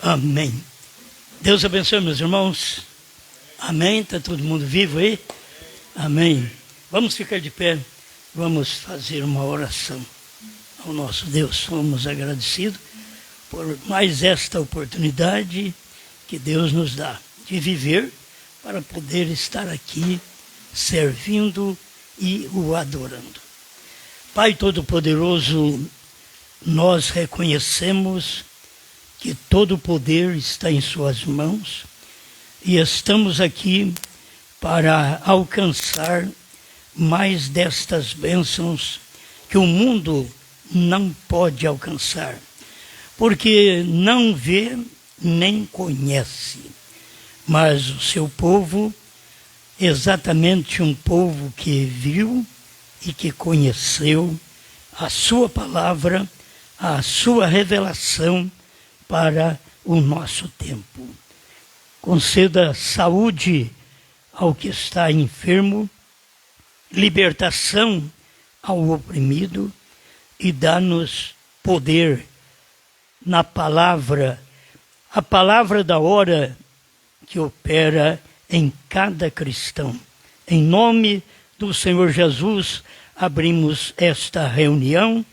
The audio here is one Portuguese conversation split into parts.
Amém. Deus abençoe, meus irmãos. Amém. Está todo mundo vivo aí? Amém. Vamos ficar de pé. Vamos fazer uma oração ao nosso Deus. Somos agradecidos por mais esta oportunidade que Deus nos dá de viver para poder estar aqui servindo e o adorando. Pai Todo-Poderoso, nós reconhecemos que todo o poder está em suas mãos e estamos aqui para alcançar mais destas bênçãos que o mundo não pode alcançar, porque não vê nem conhece. Mas o seu povo, exatamente um povo que viu e que conheceu a sua palavra, a sua revelação para o nosso tempo. Conceda saúde ao que está enfermo, libertação ao oprimido e dá-nos poder na palavra, a palavra da hora que opera em cada cristão. Em nome do Senhor Jesus, abrimos esta reunião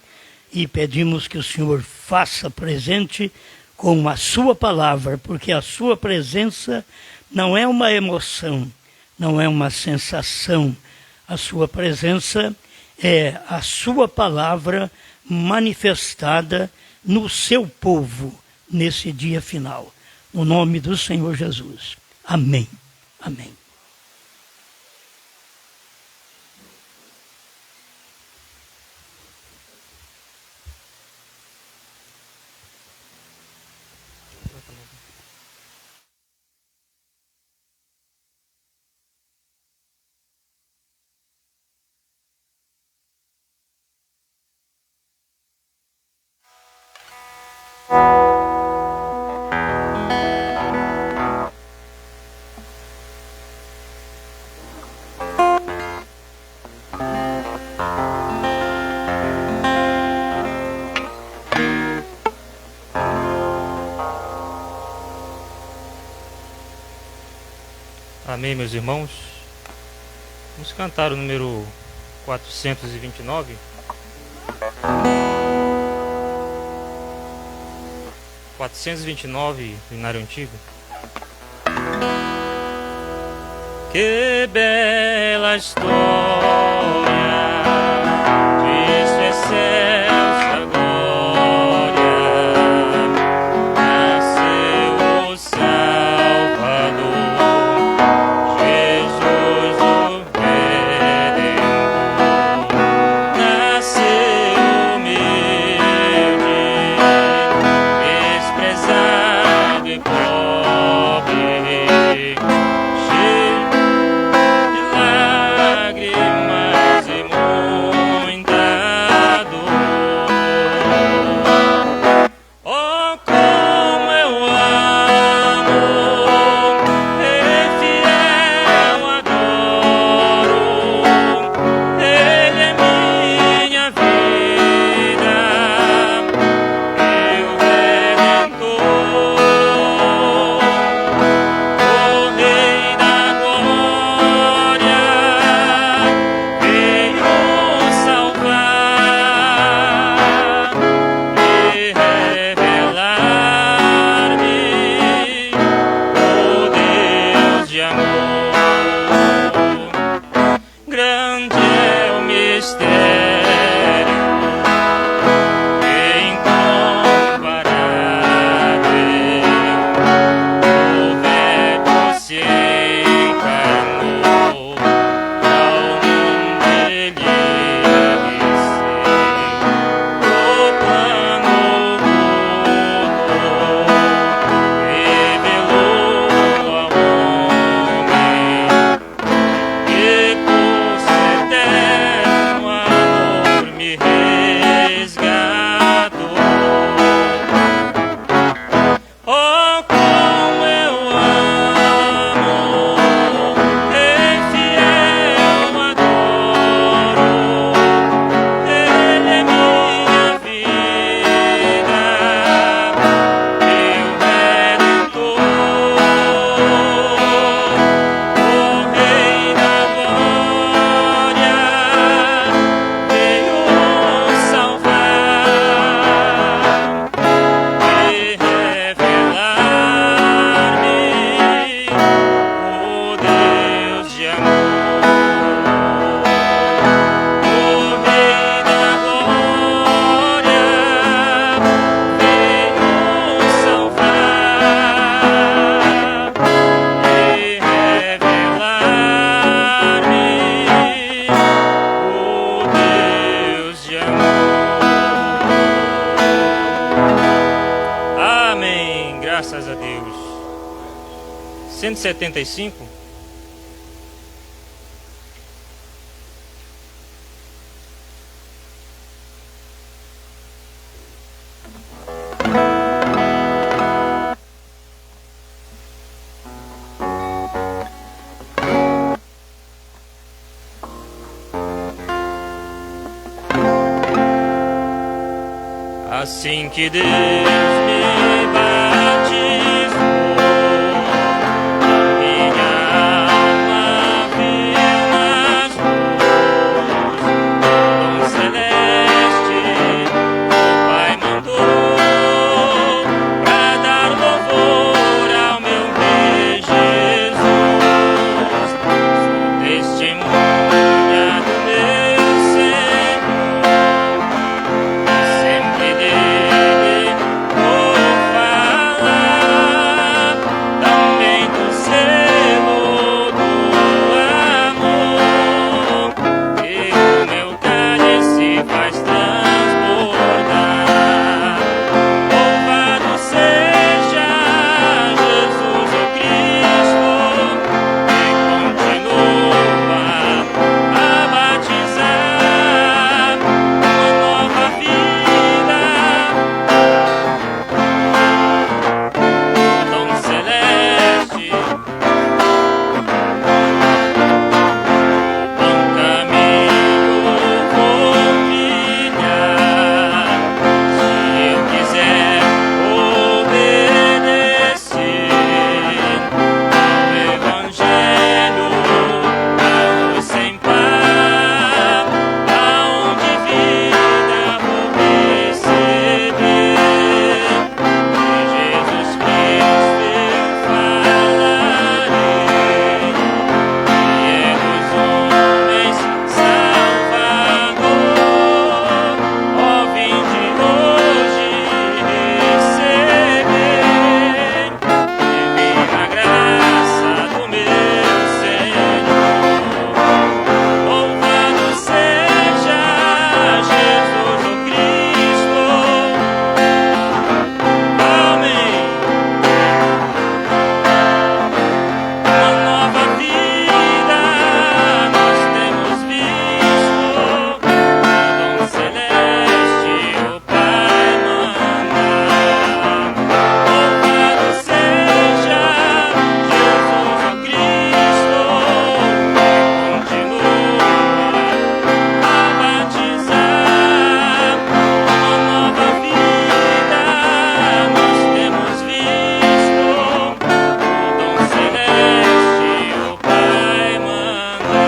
e pedimos que o Senhor faça presente com a sua palavra, porque a sua presença não é uma emoção, não é uma sensação. A sua presença é a sua palavra manifestada no seu povo nesse dia final. No nome do Senhor Jesus. Amém. Amém. Amém, meus irmãos. Vamos cantar o número 429. 429 do Inário Antigo. Que bela história de sua excelsa glória, nasceu o Salvador, Jesus o Redentor. Nasceu humilde, desprezado e pobre, cheio de lágrimas. Graças a Deus. 175. Assim que Deus me batizou, minha alma viu nas luzes, dom celeste, o Pai mandou pra dar louvor ao meu Rei Jesus. Sou testemunha do meu Senhor, sempre dele vou falar, também do zelo do amor, que o meu cálice faz transbordar. Louvado seja Jesus o Cristo, que continua a batizar uma nova vida, dom celeste, bom caminho vou trilhar. Se eu quiser obedecer ao Evangelho, a luz sem par, aonde vida vou receber. De Jesus Cristo eu falarei, que é dos homens Salvador. Ó, vinde hoje receber divina graça do meu Senhor. Louvado seja Jesus o Cristo. Amém. Uma nova vida nós temos visto, dom celeste o Pai manda. Louvado seja Jesus o Cristo, que continua a batizar. Uma nova vida nós temos visto, o dom celeste o Pai manda.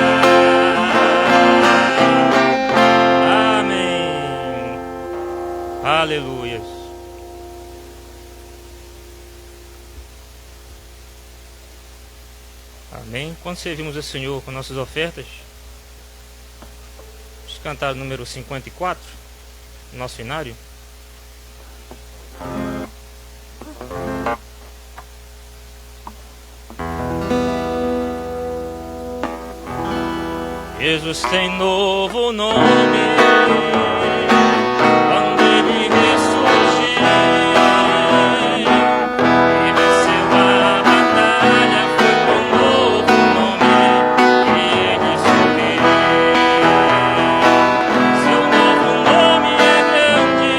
Amém. Aleluia. Amém. Quando servimos ao Senhor com nossas ofertas, vamos cantar o número 54, nosso inário. Jesus tem novo nome quando ele ressurgir e venceu a batalha. Foi com novo nome que ele subiu. Seu novo nome é grande,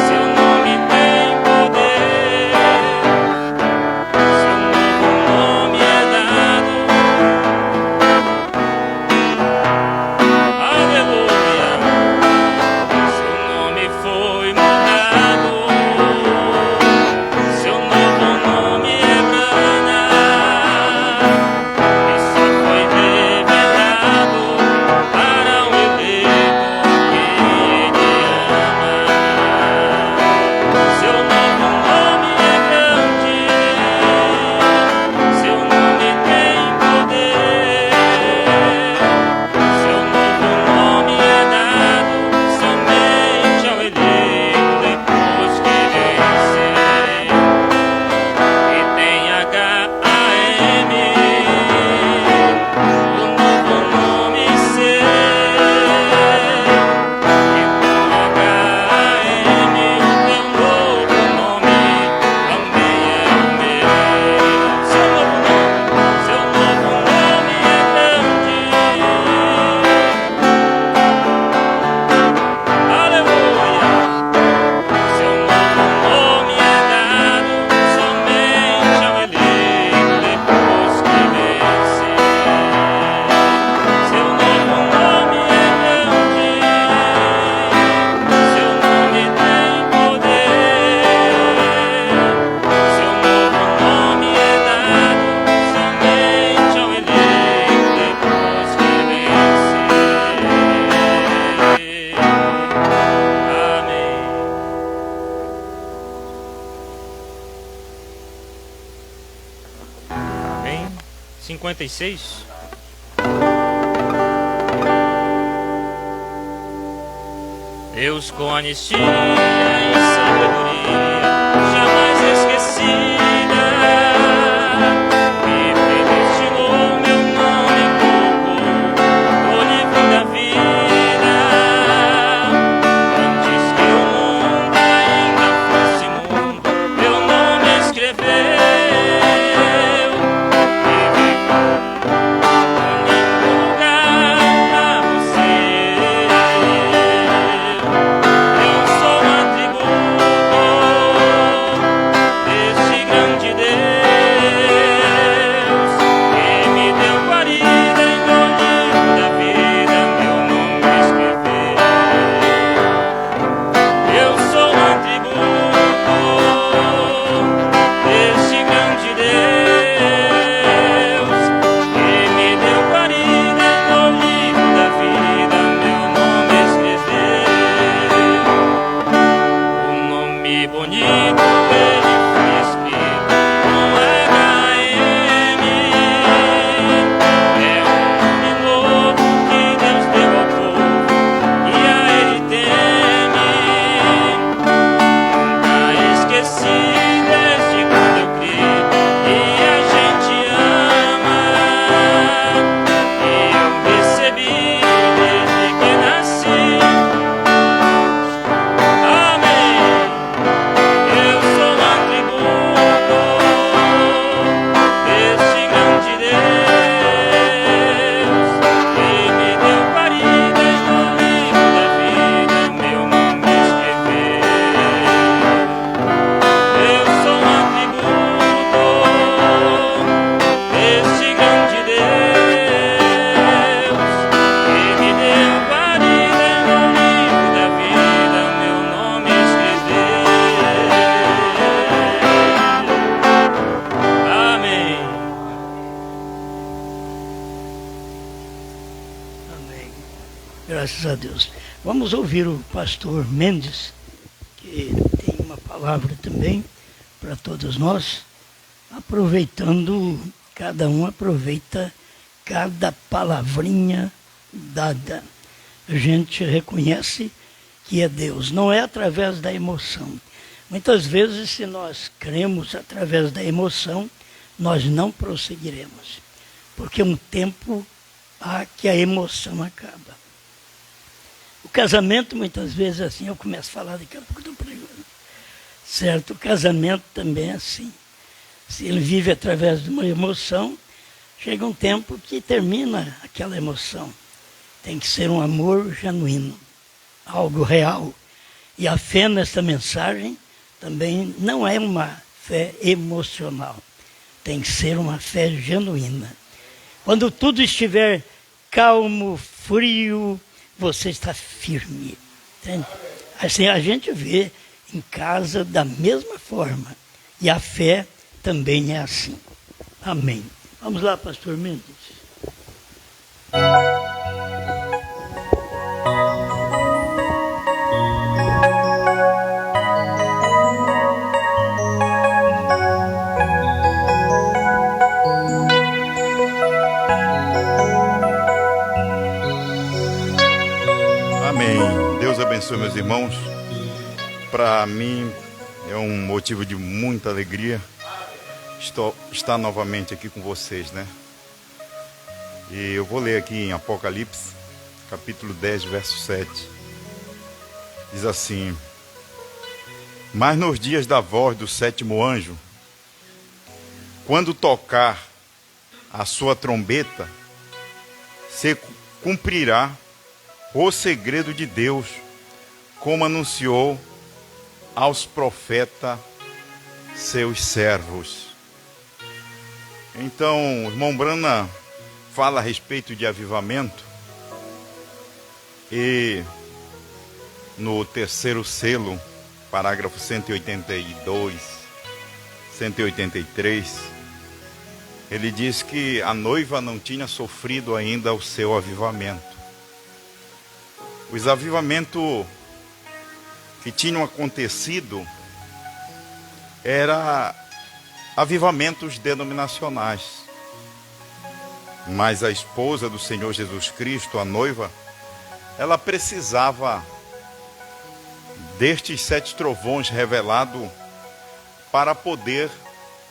seu nome tem poder, seu novo nome é dado. Aleluia. 56. Deus com anistia e sabedoria, jamais esquecida, me predestinou, meu nome colocou no livro da vida. Antes que o mundo ainda fosse mundo, meu nome escreveu. Graças a Deus. Vamos ouvir o pastor Mendes, que tem uma palavra também para todos nós, aproveitando, cada um aproveita cada palavrinha dada. A gente reconhece que é Deus, não é através da emoção. Muitas vezes, se nós cremos através da emoção, nós não prosseguiremos, porque um tempo há que a emoção acaba. O casamento, muitas vezes, é assim, eu começo a falar daqui a pouco estou pregando. Certo? O casamento também é assim. Se ele vive através de uma emoção, chega um tempo que termina aquela emoção. Tem que ser um amor genuíno, algo real. E a fé nessa mensagem também não é uma fé emocional. Tem que ser uma fé genuína. Quando tudo estiver calmo, frio, você está firme. Entende? Assim, a gente vê em casa da mesma forma. E a fé também é assim. Amém. Vamos lá, pastor Mendes. Amém. Deus abençoe meus irmãos. Para mim é um motivo de muita alegria estar novamente aqui com vocês, né? E eu vou ler aqui em Apocalipse, capítulo 10, verso 7. Diz assim: mas nos dias da voz do sétimo anjo, quando tocar a sua trombeta, se cumprirá o segredo de Deus, como anunciou aos profetas seus servos. Então, o irmão Brana fala a respeito de avivamento, e no terceiro selo, parágrafo 182, 183, ele diz que a noiva não tinha sofrido ainda o seu avivamento. Os avivamentos que tinham acontecido eram avivamentos denominacionais. Mas a esposa do Senhor Jesus Cristo, a noiva, ela precisava destes 7 trovões revelados para poder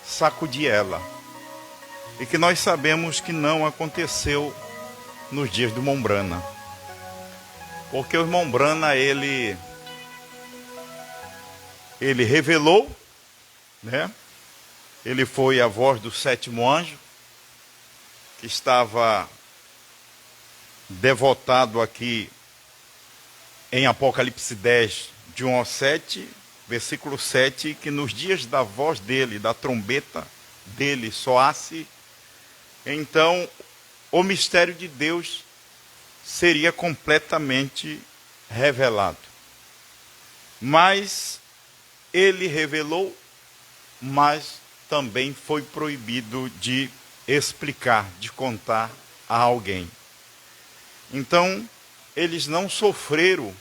sacudir ela. E que nós sabemos que não aconteceu nos dias do Mombrana. Porque o Mombrana, ele revelou, né? Ele foi a voz do 7º anjo, que estava devotado aqui em Apocalipse 10, de 1 ao 7, versículo 7, que nos dias da voz dele, da trombeta dele soasse, então o mistério de Deus seria completamente revelado. Mas ele revelou, mas também foi proibido de explicar, de contar a alguém. Então, eles não sofreram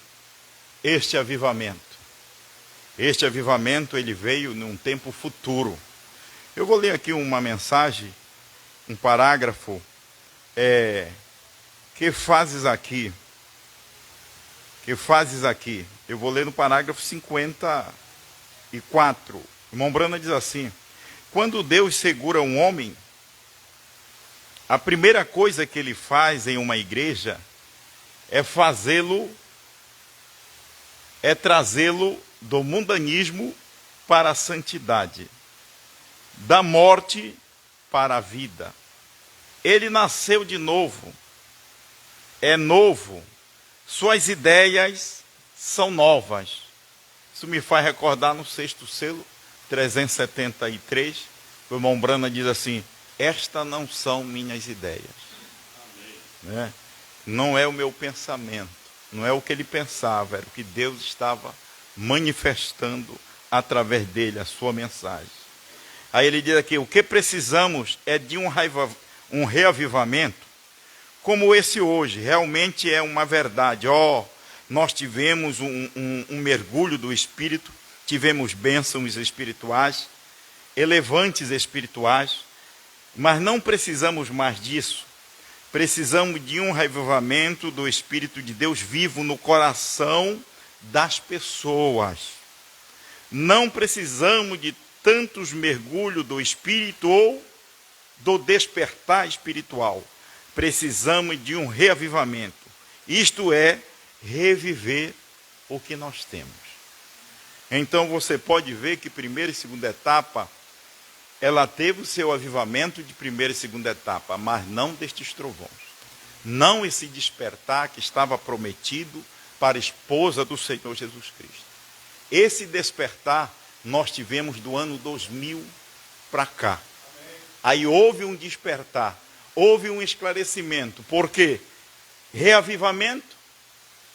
este avivamento. Este avivamento, ele veio num tempo futuro. Eu vou ler aqui uma mensagem, um parágrafo. Que fazes aqui? Que fazes aqui? Eu vou ler no parágrafo 54. O irmão Brana diz assim: quando Deus segura um homem, a primeira coisa que ele faz em uma igreja é trazê-lo do mundanismo para a santidade, da morte para a vida. Ele nasceu de novo, é novo, suas ideias são novas. Isso me faz recordar no 6º selo, 373, o irmão Brana diz assim: estas não são minhas ideias. Né? Não é o meu pensamento, não é o que ele pensava, era o que Deus estava manifestando através dele, a sua mensagem. Aí ele diz aqui: o que precisamos é de um reavivamento como esse hoje. Realmente é uma verdade. Nós tivemos um mergulho do Espírito, tivemos bênçãos espirituais, elevantes espirituais, mas não precisamos mais disso. Precisamos de um reavivamento do Espírito de Deus vivo no coração das pessoas. Não precisamos de tantos mergulhos do Espírito ou do despertar espiritual. Precisamos de um reavivamento. Isto é, reviver o que nós temos. Então você pode ver que primeira e segunda etapa, ela teve o seu avivamento de primeira e segunda etapa, mas não destes trovões. Não esse despertar que estava prometido para a esposa do Senhor Jesus Cristo. Esse despertar nós tivemos do ano 2000 para cá. Aí houve um despertar, houve um esclarecimento. Por quê? Reavivamento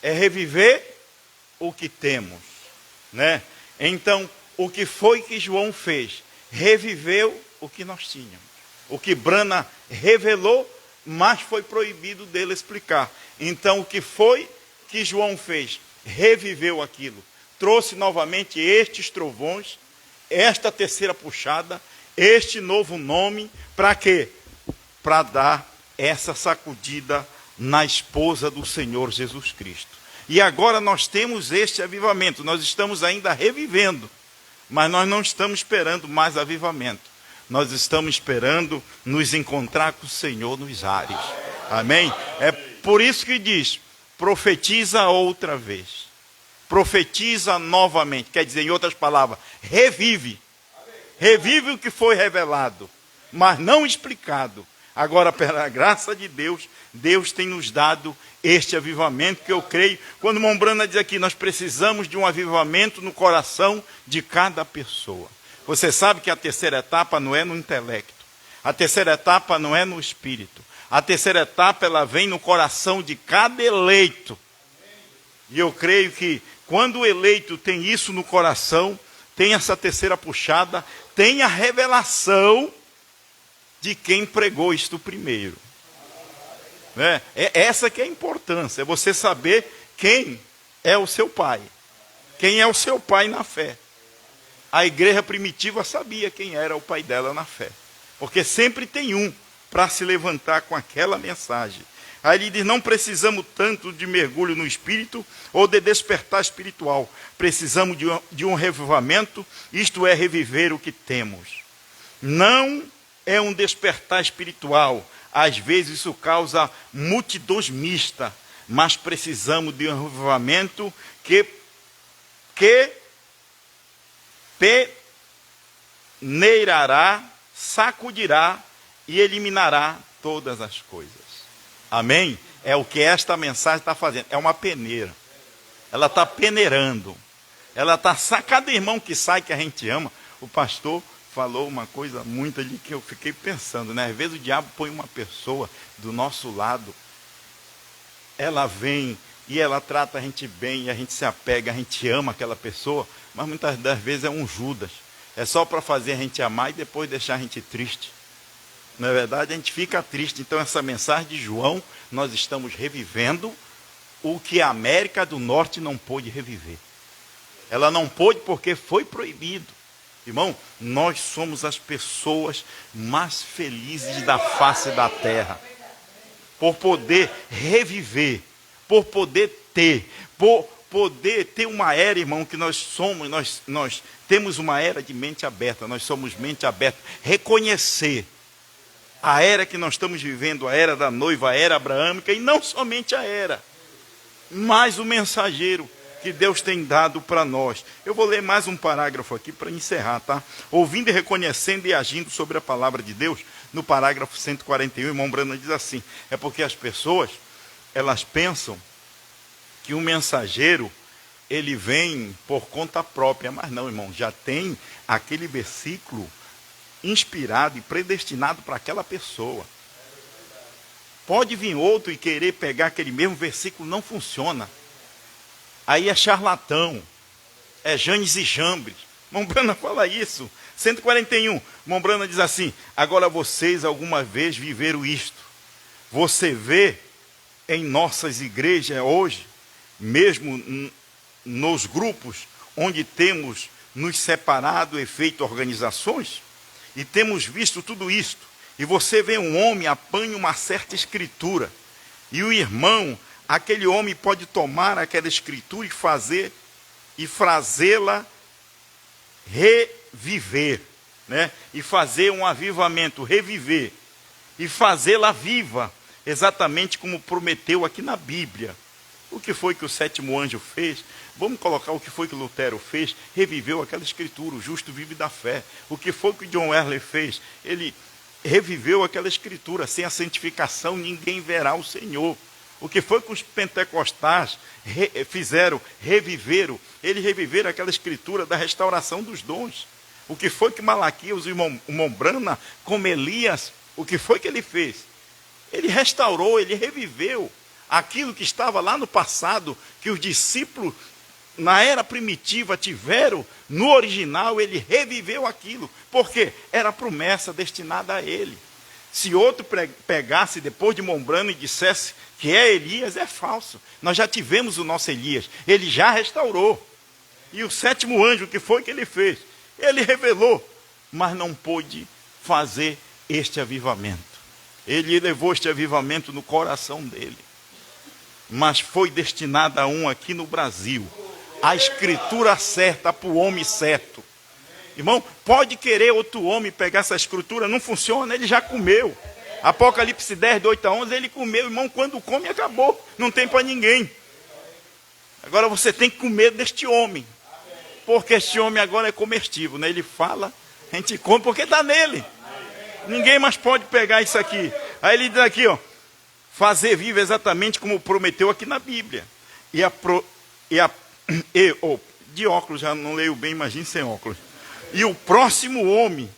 é reviver o que temos, né? Então, o que foi que João fez? Reviveu o que nós tínhamos. O que Brana revelou, mas foi proibido dele explicar. Então, o que foi que João fez? Reviveu aquilo. Trouxe novamente estes trovões, esta terceira puxada, este novo nome, para quê? Para dar essa sacudida na esposa do Senhor Jesus Cristo. E agora nós temos este avivamento, nós estamos ainda revivendo, mas nós não estamos esperando mais avivamento. Nós estamos esperando nos encontrar com o Senhor nos ares. Amém? É por isso que diz, profetiza outra vez. Profetiza novamente. Quer dizer, em outras palavras, revive. Revive o que foi revelado, mas não explicado. Agora, pela graça de Deus, Deus tem nos dado este avivamento que eu creio. Quando Mombrana diz aqui, nós precisamos de um avivamento no coração de cada pessoa. Você sabe que a terceira etapa não é no intelecto. A terceira etapa não é no espírito. A terceira etapa, ela vem no coração de cada eleito. E eu creio que quando o eleito tem isso no coração, tem essa terceira puxada, tem a revelação de quem pregou isto primeiro. Né? É essa que é a importância, é você saber quem é o seu pai. Quem é o seu pai na fé. A igreja primitiva sabia quem era o pai dela na fé. Porque sempre tem um para se levantar com aquela mensagem. Aí ele diz, não precisamos tanto de mergulho no espírito ou de despertar espiritual. Precisamos de um revivamento, isto é, reviver o que temos. Não é um despertar espiritual. Às vezes isso causa multidões mistas, mas precisamos de um revivamento que peneirará, sacudirá e eliminará todas as coisas. Amém? É o que esta mensagem está fazendo. É uma peneira. Ela está peneirando. Ela está... Cada irmão que sai que a gente ama, o pastor falou uma coisa muito ali que eu fiquei pensando, né? Às vezes o diabo põe uma pessoa do nosso lado, ela vem e ela trata a gente bem, e a gente se apega, a gente ama aquela pessoa, mas muitas das vezes é um Judas. É só para fazer a gente amar e depois deixar a gente triste. Na verdade, a gente fica triste. Então, essa mensagem de João, nós estamos revivendo o que a América do Norte não pôde reviver. Ela não pôde porque foi proibido. Irmão, nós somos as pessoas mais felizes da face da terra. Por poder reviver, por poder ter, por poder ter uma era, irmão, que nós somos, nós temos uma era de mente aberta, nós somos mente aberta. Reconhecer a era que nós estamos vivendo, a era da noiva, a era abraâmica, e não somente a era, mas o mensageiro que Deus tem dado para nós. Eu vou ler mais um parágrafo aqui para encerrar, tá? Ouvindo e reconhecendo e agindo sobre a palavra de Deus, no parágrafo 141, irmão Brana diz assim, é porque as pessoas, elas pensam que o mensageiro, ele vem por conta própria, mas não, irmão, já tem aquele versículo inspirado e predestinado para aquela pessoa. Pode vir outro e querer pegar aquele mesmo versículo, não funciona. Aí é charlatão, é Janes e Jambres. Mombrana fala isso. 141, Mombrana diz assim, agora vocês alguma vez viveram isto. Você vê em nossas igrejas hoje, mesmo nos grupos onde temos nos separado e feito organizações, e temos visto tudo isto, e você vê um homem apanha uma certa escritura, e o irmão, aquele homem pode tomar aquela escritura e fazê-la reviver, né? E fazer um avivamento, reviver, e fazê-la viva, exatamente como prometeu aqui na Bíblia. O que foi que o sétimo anjo fez? Vamos colocar o que foi que Lutero fez? Reviveu aquela escritura, o justo vive da fé. O que foi que John Wesley fez? Ele reviveu aquela escritura, sem a santificação ninguém verá o Senhor. O que foi que os pentecostais fizeram? Reviveram. Eles reviveram aquela escritura da restauração dos dons. O que foi que Malaquias e Mombrana, como Elias, o que foi que ele fez? Ele restaurou, ele reviveu aquilo que estava lá no passado, que os discípulos na era primitiva tiveram, no original ele reviveu aquilo, porque era promessa destinada a ele. Se outro pegasse depois de Mombrana e dissesse que é Elias, é falso. Nós já tivemos o nosso Elias, ele já restaurou. E o sétimo anjo, o que foi que ele fez? Ele revelou, mas não pôde fazer este avivamento. Ele levou este avivamento no coração dele. Mas foi destinado a um aqui no Brasil. A escritura certa para o homem certo. Irmão, pode querer outro homem pegar essa escritura, não funciona, ele já comeu. Apocalipse 10, de 8 a 11, ele comeu, irmão, quando come acabou, não tem para ninguém. Agora você tem que comer deste homem, porque este homem agora é comestível, né? Ele fala, a gente come porque está nele. Ninguém mais pode pegar isso aqui. Aí ele diz aqui, ó, fazer vivo exatamente como prometeu aqui na Bíblia. De óculos, já não leio bem, imagine sem óculos. E o próximo homem,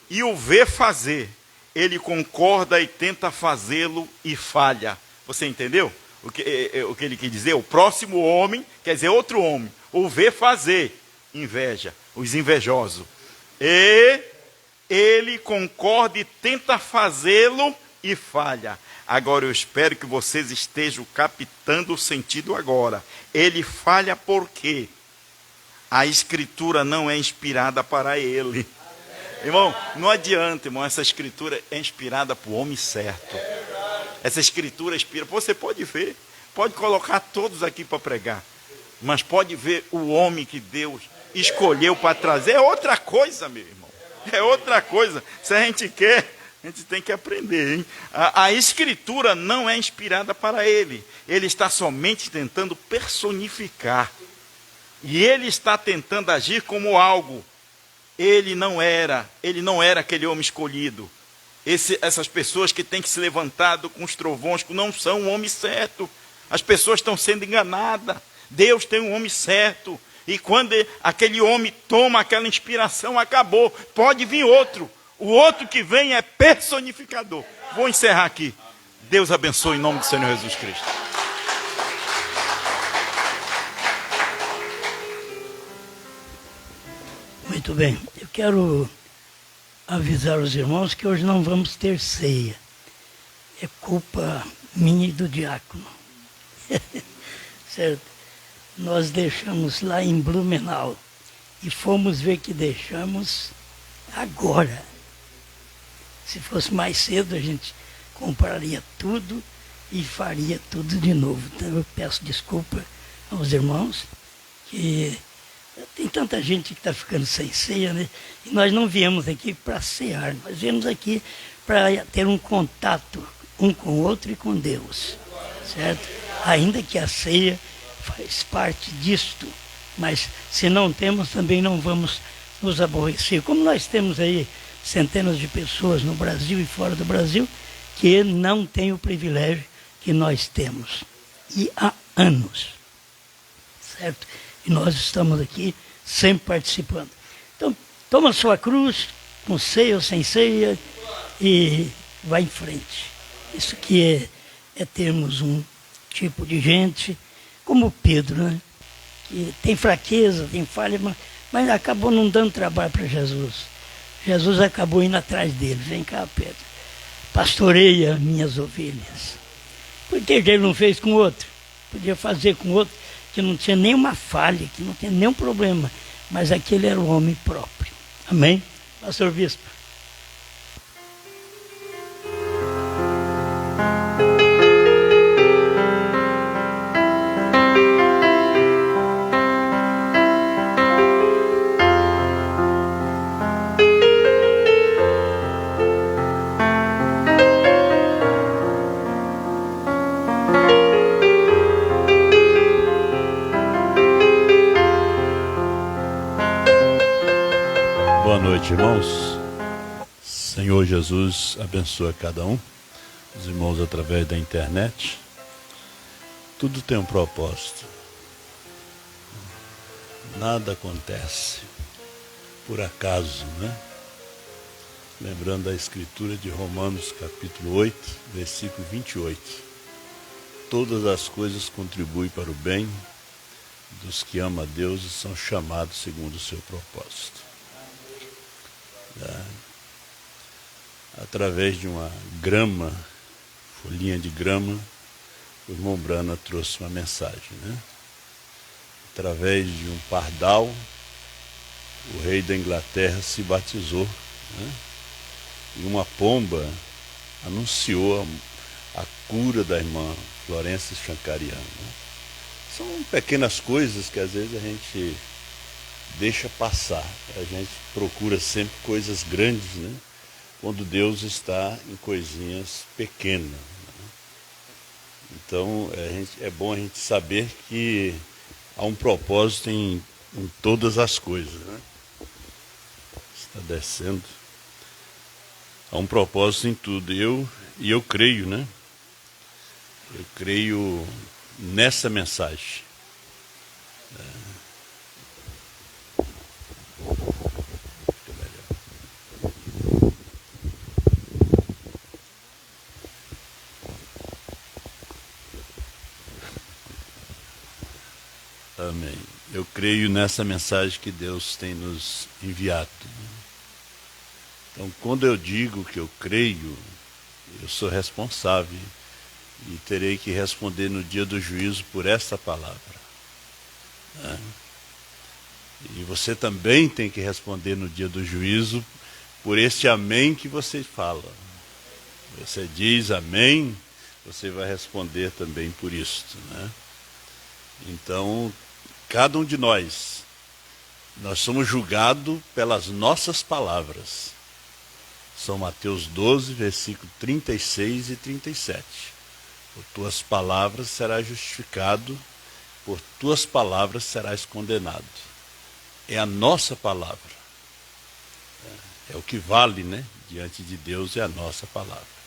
e o vê fazer, ele concorda e tenta fazê-lo e falha. Você entendeu o que ele quer dizer? O próximo homem, quer dizer outro homem, o vê fazer, inveja, os invejosos. E ele concorda e tenta fazê-lo e falha. Agora eu espero que vocês estejam captando o sentido agora. Ele falha por quê? A escritura não é inspirada para ele. Irmão, não adianta, irmão, essa escritura é inspirada por homem certo. Essa escritura inspira, você pode ver, pode colocar todos aqui para pregar, mas pode ver o homem que Deus escolheu para trazer, é outra coisa, meu irmão, é outra coisa. Se a gente quer, a gente tem que aprender, hein? A escritura não é inspirada para ele está somente tentando personificar, e ele está tentando agir como algo. Ele não era aquele homem escolhido. Essas pessoas que têm que se levantar com os trovões, não são o homem certo. As pessoas estão sendo enganadas. Deus tem um homem certo. E quando aquele homem toma aquela inspiração, acabou. Pode vir outro. O outro que vem é personificador. Vou encerrar aqui. Deus abençoe em nome do Senhor Jesus Cristo. Muito bem. Eu quero avisar os irmãos que hoje não vamos ter ceia. É culpa minha e do diácono. Certo? Nós deixamos lá em Blumenau e fomos ver que deixamos agora. Se fosse mais cedo, a gente compraria tudo e faria tudo de novo. Então eu peço desculpa aos irmãos, que tem tanta gente que está ficando sem ceia, né? E nós não viemos aqui para cear, nós viemos aqui para ter um contato um com o outro e com Deus, certo? Ainda que a ceia faz parte disto, mas se não temos, também não vamos nos aborrecer. Como nós temos aí centenas de pessoas no Brasil e fora do Brasil que não têm o privilégio que nós temos, e há anos, certo? E nós estamos aqui sempre participando. Então, toma sua cruz, com ceia ou sem ceia, e vai em frente. Isso que é termos um tipo de gente como Pedro, né? Que tem fraqueza, tem falha, mas acabou não dando trabalho para Jesus. Jesus acabou indo atrás dele. Vem cá, Pedro, pastoreia minhas ovelhas. Por que ele não fez com outro? Podia fazer com outro que não tinha nenhuma falha, que não tinha nenhum problema, mas aquele era o homem próprio. Amém? Pastor Bispo. Boa noite, irmãos. Senhor Jesus abençoa cada um, os irmãos através da internet. Tudo tem um propósito. Nada acontece por acaso, né? Lembrando da escritura de Romanos capítulo 8, versículo 28. Todas as coisas contribuem para o bem dos que amam a Deus e são chamados segundo o seu propósito. Através de uma grama, folhinha de grama, o irmão Brana trouxe uma mensagem, né? Através de um pardal, o rei da Inglaterra se batizou, né? E uma pomba anunciou a cura da irmã Florência Chancariano, né? São pequenas coisas que às vezes a gente deixa passar. A gente procura sempre coisas grandes, né? Quando Deus está em coisinhas pequenas, né? Então é bom a gente saber que há um propósito em todas as coisas, né? Está descendo. Há um propósito em tudo. E eu creio, né? Eu creio nessa mensagem. Amém. Eu creio nessa mensagem que Deus tem nos enviado. Então, quando eu digo que eu creio, eu sou responsável e terei que responder no dia do juízo por essa palavra. E você também tem que responder no dia do juízo por este amém que você fala. Você diz amém, você vai responder também por isto, né? Então, cada um de nós somos julgados pelas nossas palavras. São Mateus 12, versículo 36 e 37. Por tuas palavras serás justificado, por tuas palavras serás condenado. É a nossa palavra. É o que vale, né? Diante de Deus é a nossa palavra.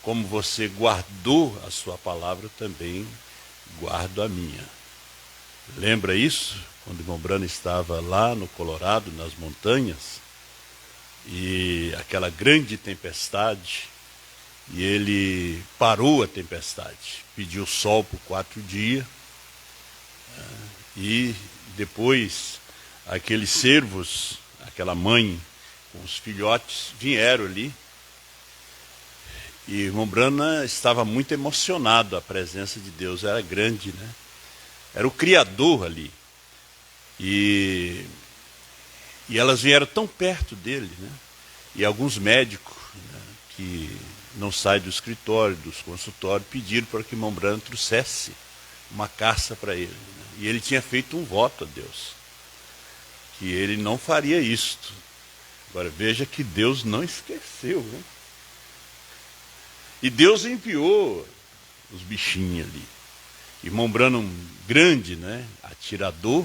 Como você guardou a sua palavra, também guardo a minha. Lembra isso? Quando o irmão Brano estava lá no Colorado, nas montanhas, e aquela grande tempestade, e ele parou a tempestade, pediu sol por 4 dias, e depois aqueles servos, aquela mãe com os filhotes, vieram ali, e o irmão Brana estava muito emocionado, a presença de Deus era grande, né? Era o Criador ali. E elas vieram tão perto dele, né? E alguns médicos, né, que não saem do escritório, dos consultórios, pediram para que o irmão Brana trouxesse uma caça para ele, né? E ele tinha feito um voto a Deus, que ele não faria isto. Agora veja que Deus não esqueceu, né? E Deus enviou os bichinhos ali. Irmão Branham, grande, né, atirador,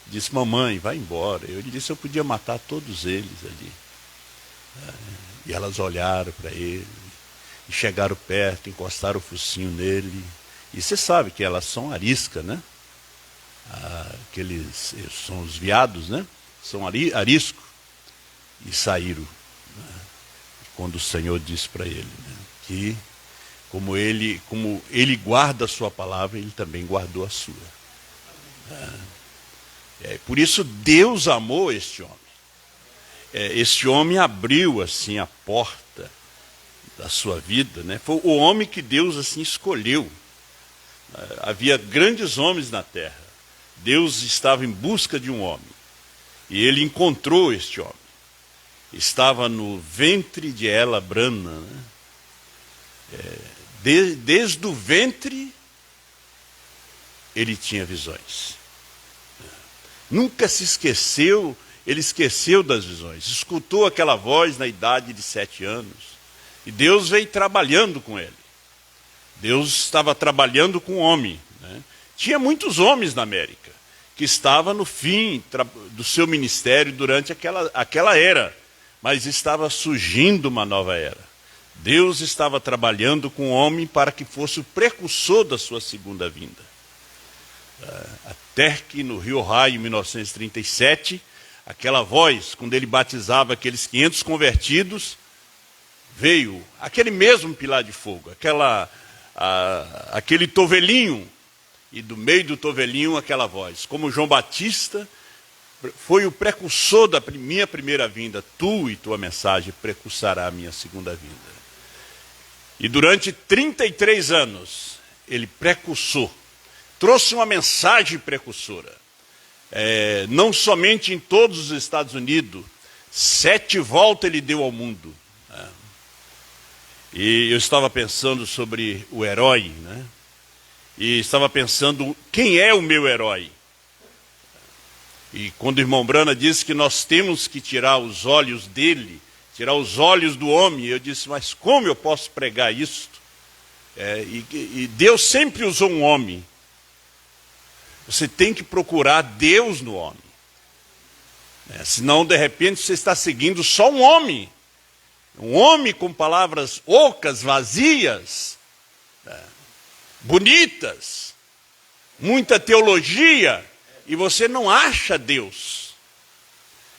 disse: mamãe, vai embora. Eu disse: eu podia matar todos eles ali. E elas olharam para ele, e chegaram perto, encostaram o focinho nele. E você sabe que elas são arisca, né? Aqueles são os veados, né? São arisco. E saíram, né? Quando o Senhor disse para ele, né, que como ele guarda a sua palavra, ele também guardou a sua. Por isso Deus amou este homem. Este homem abriu assim a porta da sua vida, né? Foi o homem que Deus assim escolheu. Havia grandes homens na terra. Deus estava em busca de um homem. E ele encontrou este homem. Estava no ventre de Ela Brana, né? Desde o ventre ele tinha visões. Nunca se esqueceu, ele esqueceu das visões. Escutou aquela voz na idade de 7 anos. E Deus veio trabalhando com ele. Deus estava trabalhando com o homem, né? Tinha muitos homens na América que estavam no fim do seu ministério durante aquela era. Mas estava surgindo uma nova era. Deus estava trabalhando com o homem para que fosse o precursor da sua segunda vinda. Até que no Rio Ohio, em 1937, aquela voz, quando ele batizava aqueles 500 convertidos, veio aquele mesmo pilar de fogo, aquele tovelinho, e do meio do tovelinho aquela voz. Como João Batista foi o precursor da minha primeira vinda, tu e tua mensagem precursará a minha segunda vinda. E durante 33 anos, ele precursou, trouxe uma mensagem precursora. Não somente em todos os Estados Unidos, 7 voltas ele deu ao mundo. E eu estava pensando sobre o herói, né? E estava pensando, quem é o meu herói? E quando o irmão Brana disse que nós temos que tirar os olhos dele, tirar os olhos do homem, eu disse: mas como eu posso pregar isto? E Deus sempre usou um homem. Você tem que procurar Deus no homem. Senão, de repente, você está seguindo só um homem. Um homem com palavras ocas, vazias, bonitas, muita teologia, e você não acha Deus.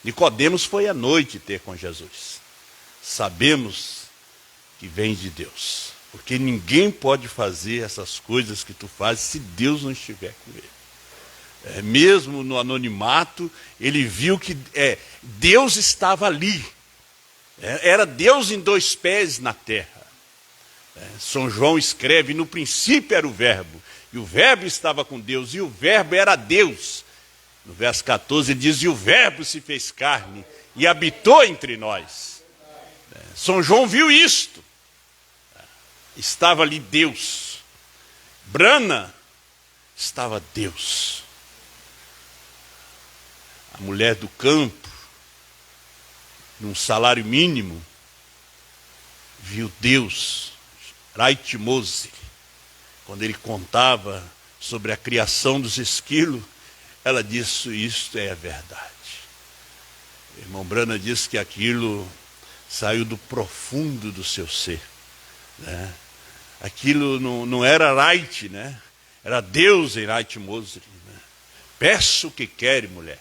Nicodemos foi à noite ter com Jesus. Sabemos que vem de Deus, porque ninguém pode fazer essas coisas que tu fazes se Deus não estiver com ele. Mesmo no anonimato, ele viu que Deus estava ali. Era Deus em 2 pés na terra. São João escreve: no princípio era o verbo, e o verbo estava com Deus, e o verbo era Deus. No verso 14 ele diz: e o verbo se fez carne e habitou entre nós. São João viu isto. Estava ali Deus. Brana, estava Deus. A mulher do campo, num salário mínimo, viu Deus. Rait Mose, quando ele contava sobre a criação dos esquilos, ela disse: isto é a verdade. O irmão Brana disse que aquilo saiu do profundo do seu ser, né? Aquilo não era Rait, né? Era Deus em Rait Mose, né? Peço o que quer, mulher.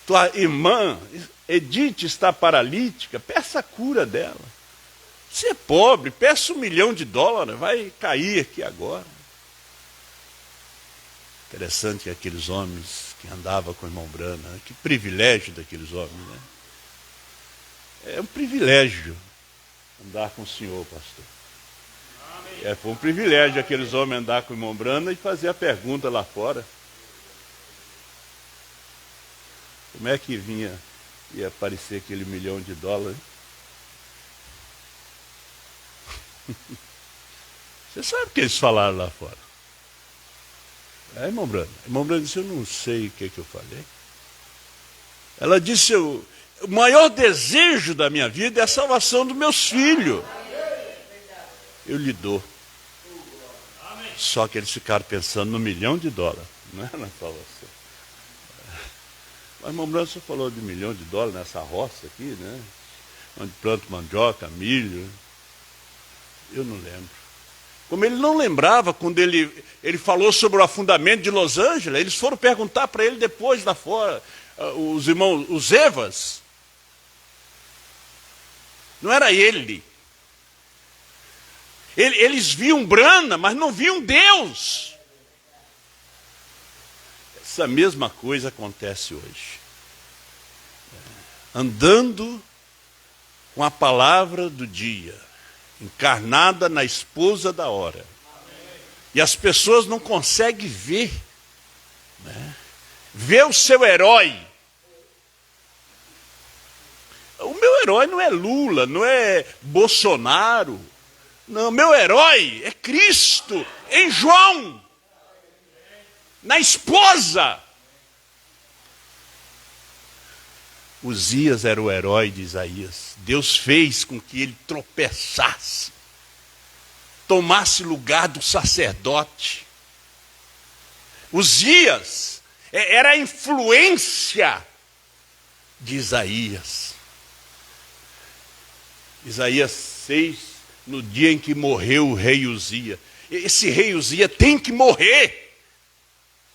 Tua irmã Edith está paralítica, peça a cura dela. Você é pobre, peça $1 milhão, vai cair aqui agora. Interessante que aqueles homens que andavam com o irmão Brana, que privilégio daqueles homens, né? É um privilégio andar com o senhor, pastor. Foi um privilégio aqueles homens andar com o irmão Brana e fazer a pergunta lá fora. Como é que ia aparecer aquele $1 milhão? Você sabe o que eles falaram lá fora? Irmão Brana. Irmão Brana disse: eu não sei o que eu falei. Ela disse: o maior desejo da minha vida é a salvação dos meus filhos. Eu lhe dou. Só que eles ficaram pensando no $1 milhão, não é na salvação. Mas irmão Brana, você falou de $1 milhão nessa roça aqui, né? Onde planta mandioca, milho. Eu não lembro. Como ele não lembrava quando ele falou sobre o afundamento de Los Angeles, eles foram perguntar para ele depois lá fora, os irmãos, os Evas. Não era ele. Eles viam Brana, mas não viam Deus. Essa mesma coisa acontece hoje. Andando com a palavra do dia, encarnada na esposa da hora. E as pessoas não conseguem ver, né? Ver o seu herói. O meu herói não é Lula, não é Bolsonaro. Não, meu herói é Cristo em João, na esposa. Uzias era o herói de Isaías. Deus fez com que ele tropeçasse, tomasse lugar do sacerdote. Uzias era a influência de Isaías. Isaías 6, no dia em que morreu o rei Uzias. Esse rei Uzias tem que morrer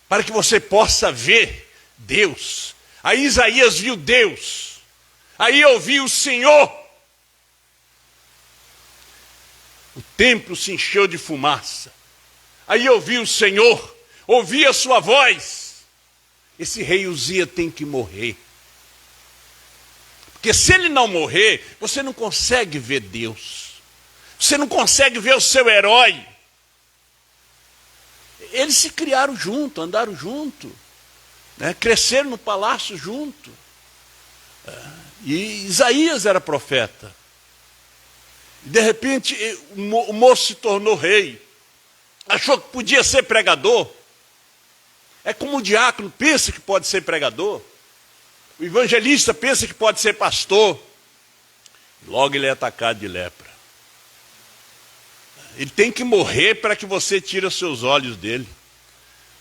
para que você possa ver Deus. Aí Isaías viu Deus. Aí eu vi o Senhor. O templo se encheu de fumaça. Aí eu vi o Senhor, ouvi a sua voz. Esse rei Uzias tem que morrer. Porque se ele não morrer, você não consegue ver Deus. Você não consegue ver o seu herói. Eles se criaram junto, andaram junto, né? Cresceram no palácio junto. E Isaías era profeta. E de repente o moço se tornou rei. Achou que podia ser pregador. É como o diácono pensa que pode ser pregador. O evangelista pensa que pode ser pastor. Logo ele é atacado de lepra. Ele tem que morrer para que você tire os seus olhos dele.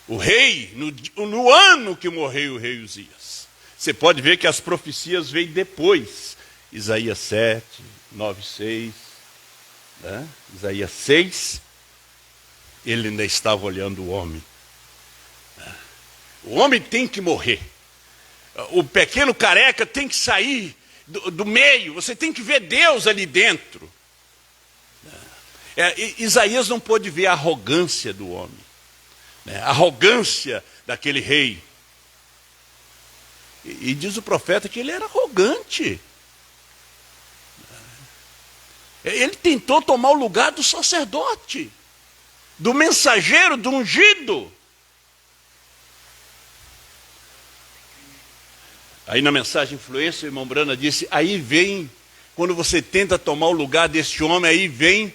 O rei, no ano que morreu o rei Uzias, você pode ver que as profecias vêm depois. Isaías 7, 9, 6. Né? Isaías 6, ele ainda estava olhando o homem. O homem tem que morrer. O pequeno careca tem que sair do meio. Você tem que ver Deus ali dentro. Isaías não pôde ver a arrogância do homem, né? A arrogância daquele rei. E diz o profeta que ele era arrogante. Ele tentou tomar o lugar do sacerdote, do mensageiro, do ungido. Aí na mensagem influência, o irmão Brana disse, aí vem, quando você tenta tomar o lugar desse homem, aí vem,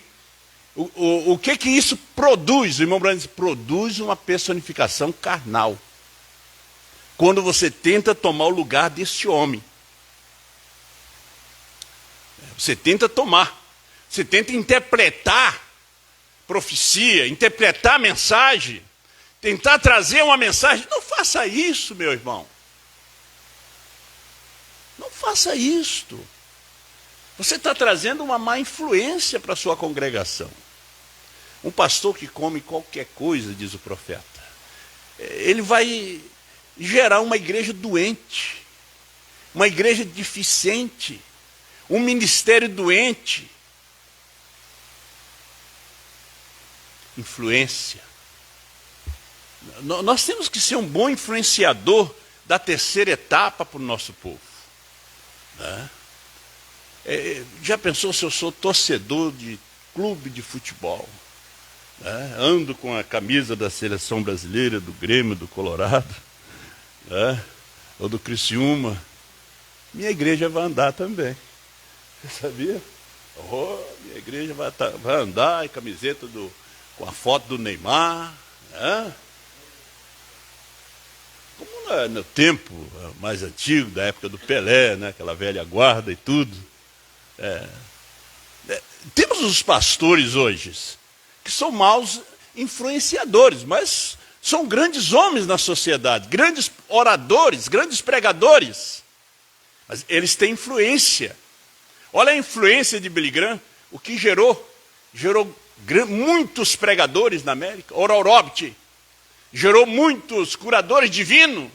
o que isso produz? O irmão Brana disse, produz uma personificação carnal. Quando você tenta tomar o lugar desse homem. Você tenta tomar, você tenta interpretar profecia, interpretar mensagem, tentar trazer uma mensagem. Não faça isso, meu irmão. Não faça isto. Você está trazendo uma má influência para a sua congregação. Um pastor que come qualquer coisa, diz o profeta, ele vai gerar uma igreja doente, uma igreja deficiente, um ministério doente. Influência. Nós temos que ser um bom influenciador da terceira etapa para o nosso povo. Né? Já pensou se eu sou torcedor de clube de futebol? Né? Ando com a camisa da seleção brasileira, do Grêmio, do Colorado, né? Ou do Criciúma. Minha igreja vai andar também. Você sabia? Minha igreja vai andar, camiseta com a foto do Neymar. Né? Como no tempo mais antigo, da época do Pelé, né? Aquela velha guarda e tudo. Temos os pastores hoje, que são maus influenciadores, mas são grandes homens na sociedade, grandes oradores, grandes pregadores. Mas eles têm influência. Olha a influência de Billy Graham, o que gerou muitos pregadores na América. Oral Roberts gerou muitos curadores divinos.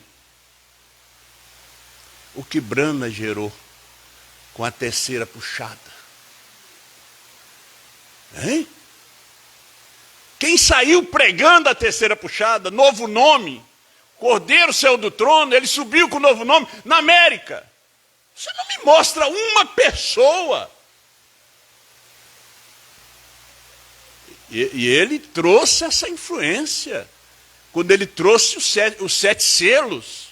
O que Brana gerou com a terceira puxada. Hein? Quem saiu pregando a terceira puxada, novo nome, Cordeiro saiu do trono, ele subiu com o novo nome na América. Você não me mostra uma pessoa. E ele trouxe essa influência. Quando ele trouxe os 7 selos.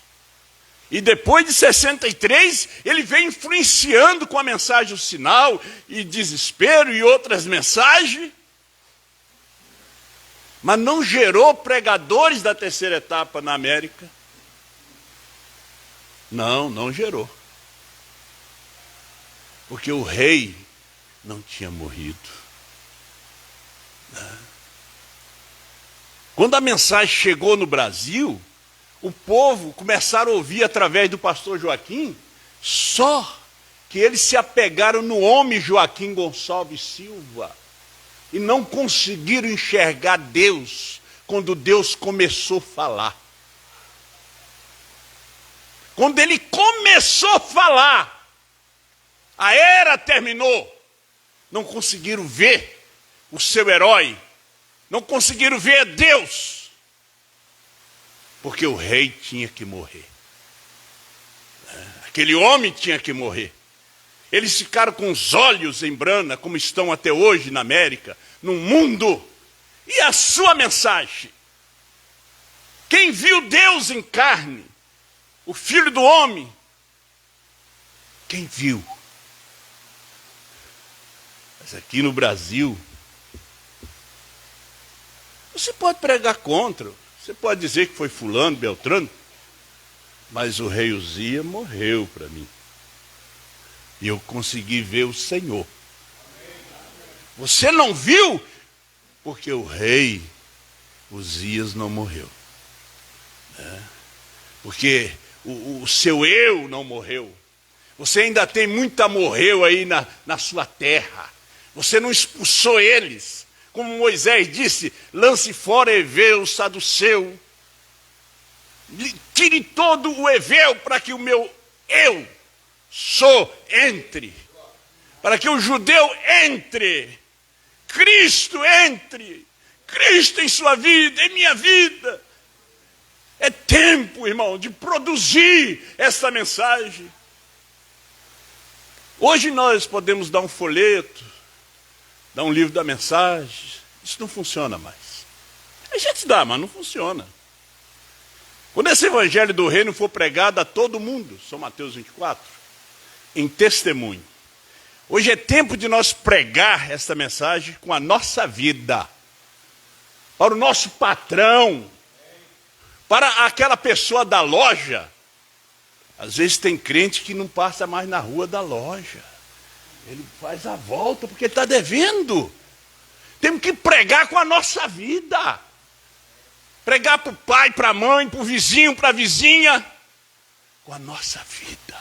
E depois de 63, ele vem influenciando com a mensagem do sinal, e desespero, e outras mensagens. Mas não gerou pregadores da terceira etapa na América. Não gerou. Porque o rei não tinha morrido. Quando a mensagem chegou no Brasil, o povo começaram a ouvir através do pastor Joaquim, só que eles se apegaram no homem Joaquim Gonçalves Silva e não conseguiram enxergar Deus quando Deus começou a falar. Quando ele começou a falar, a era terminou. Não conseguiram ver o seu herói, não conseguiram ver Deus, porque o rei tinha que morrer. Aquele homem tinha que morrer. Eles ficaram com os olhos em Brana, como estão até hoje na América, no mundo. E a sua mensagem? Quem viu Deus em carne, o Filho do Homem? Quem viu? Mas aqui no Brasil, você pode pregar contra, você pode dizer que foi fulano, beltrano, mas o rei Uzia morreu para mim. E eu consegui ver o Senhor. Você não viu? Porque o rei Uzias não morreu. Porque o seu eu não morreu. Você ainda tem muito amorreu aí na sua terra. Você não expulsou eles. Como Moisés disse, lance fora Eveu, saduceu. Tire todo o Eveu para que o meu eu entre. Para que o judeu entre. Cristo entre. Cristo em sua vida, em minha vida. É tempo, irmão, de produzir essa mensagem. Hoje nós podemos dar um folheto, dar um livro da mensagem. Isso não funciona mais. A gente dá, mas não funciona. Quando esse evangelho do reino for pregado a todo mundo, São Mateus 24, em testemunho. Hoje é tempo de nós pregar esta mensagem com a nossa vida, para o nosso patrão, para aquela pessoa da loja. Às vezes tem crente que não passa mais na rua da loja. Ele faz a volta porque ele está devendo. Temos que pregar com a nossa vida. Pregar para o pai, para a mãe, para o vizinho, para a vizinha. Com a nossa vida.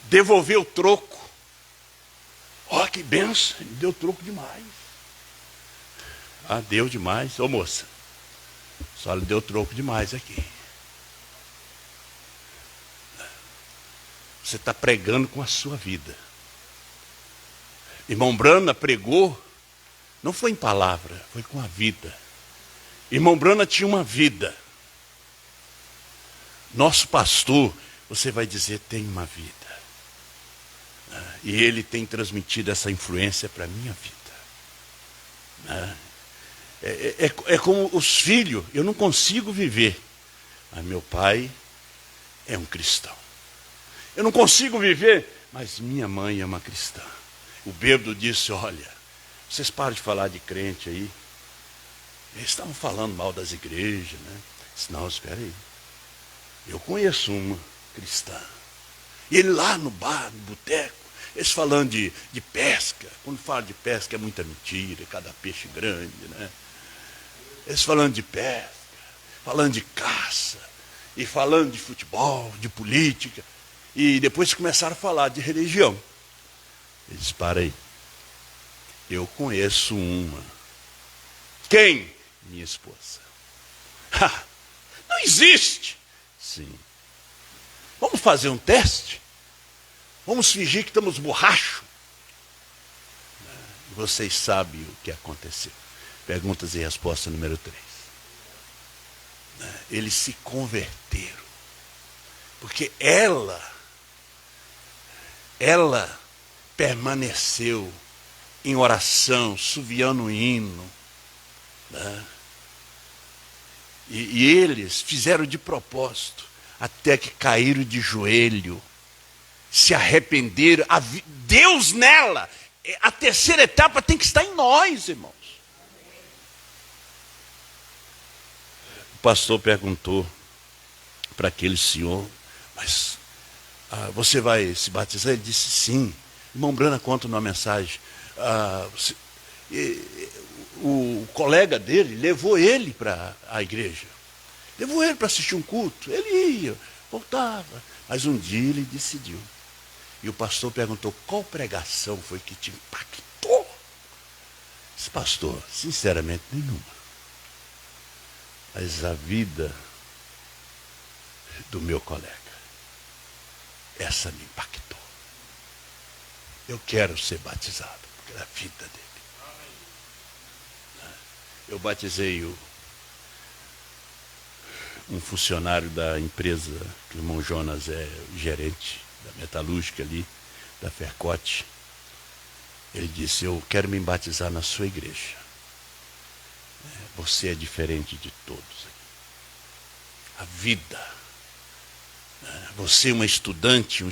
Devolver o troco. Ó, que benção. Ele deu troco demais. Ah, deu demais. Ô moça, só lhe deu troco demais aqui. Você está pregando com a sua vida. Irmão Brana pregou, não foi em palavra, foi com a vida. Irmão Brana tinha uma vida. Nosso pastor, você vai dizer, tem uma vida. E ele tem transmitido essa influência para a minha vida. É como os filhos, eu não consigo viver. Mas meu pai é um cristão. Eu não consigo viver, mas minha mãe é uma cristã. O bêbado disse, olha, vocês param de falar de crente aí. Eles estavam falando mal das igrejas, né? Disse, não, espera aí. Eu conheço uma cristã. E ele lá no bar, no boteco, eles falando de pesca. Quando fala de pesca é muita mentira, cada peixe grande, né? Eles falando de pesca, falando de caça, e falando de futebol, de política. E depois começaram a falar de religião. Ele disse, para aí. Eu conheço uma. Quem? Minha esposa. Não existe. Sim. Vamos fazer um teste? Vamos fingir que estamos borracho? Vocês sabem o que aconteceu. Perguntas e resposta número 3. Eles se converteram. Porque ela permaneceu em oração, subiando hino. Né? E eles fizeram de propósito, até que caíram de joelho, se arrependeram. Deus nela. A terceira etapa tem que estar em nós, irmãos. O pastor perguntou para aquele senhor, mas você vai se batizar? Ele disse sim. Irmão Brana conta numa mensagem. O colega dele levou ele para a igreja. Levou ele para assistir um culto. Ele ia, voltava. Mas um dia ele decidiu. E o pastor perguntou, qual pregação foi que te impactou? Disse, pastor, sinceramente, nenhuma. Mas a vida do meu colega, essa me impactou. Eu quero ser batizado, porque é a vida dele. Eu batizei um funcionário da empresa, que o irmão Jonas é gerente da metalúrgica ali, da Fercote. Ele disse, eu quero me batizar na sua igreja. Você é diferente de todos. A vida. Você é um estudante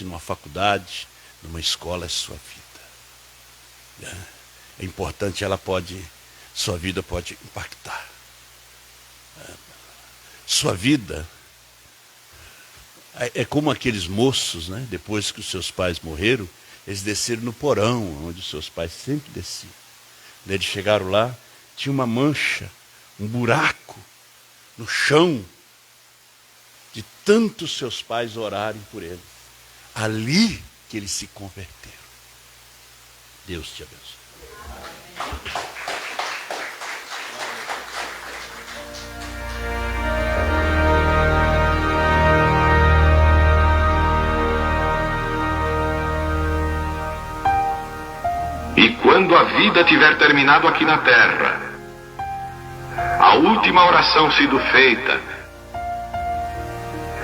numa faculdade, numa escola, é sua vida. É importante, sua vida pode impactar. Sua vida é como aqueles moços, né? Depois que os seus pais morreram, eles desceram no porão, onde os seus pais sempre desciam. Eles chegaram lá, tinha uma mancha, um buraco no chão, de tantos seus pais orarem por eles. Ali que eles se converteram. Deus te abençoe. E quando a vida tiver terminado aqui na terra, a última oração sido feita,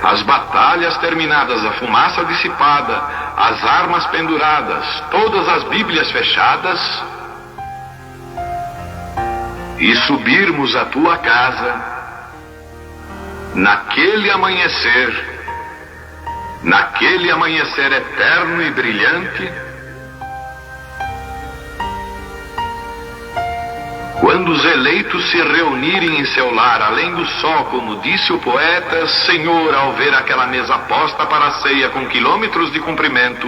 as batalhas terminadas, a fumaça dissipada, as armas penduradas, todas as Bíblias fechadas, e subirmos à tua casa naquele amanhecer eterno e brilhante, quando os eleitos se reunirem em seu lar, além do sol, como disse o poeta, Senhor, ao ver aquela mesa posta para a ceia com quilômetros de comprimento,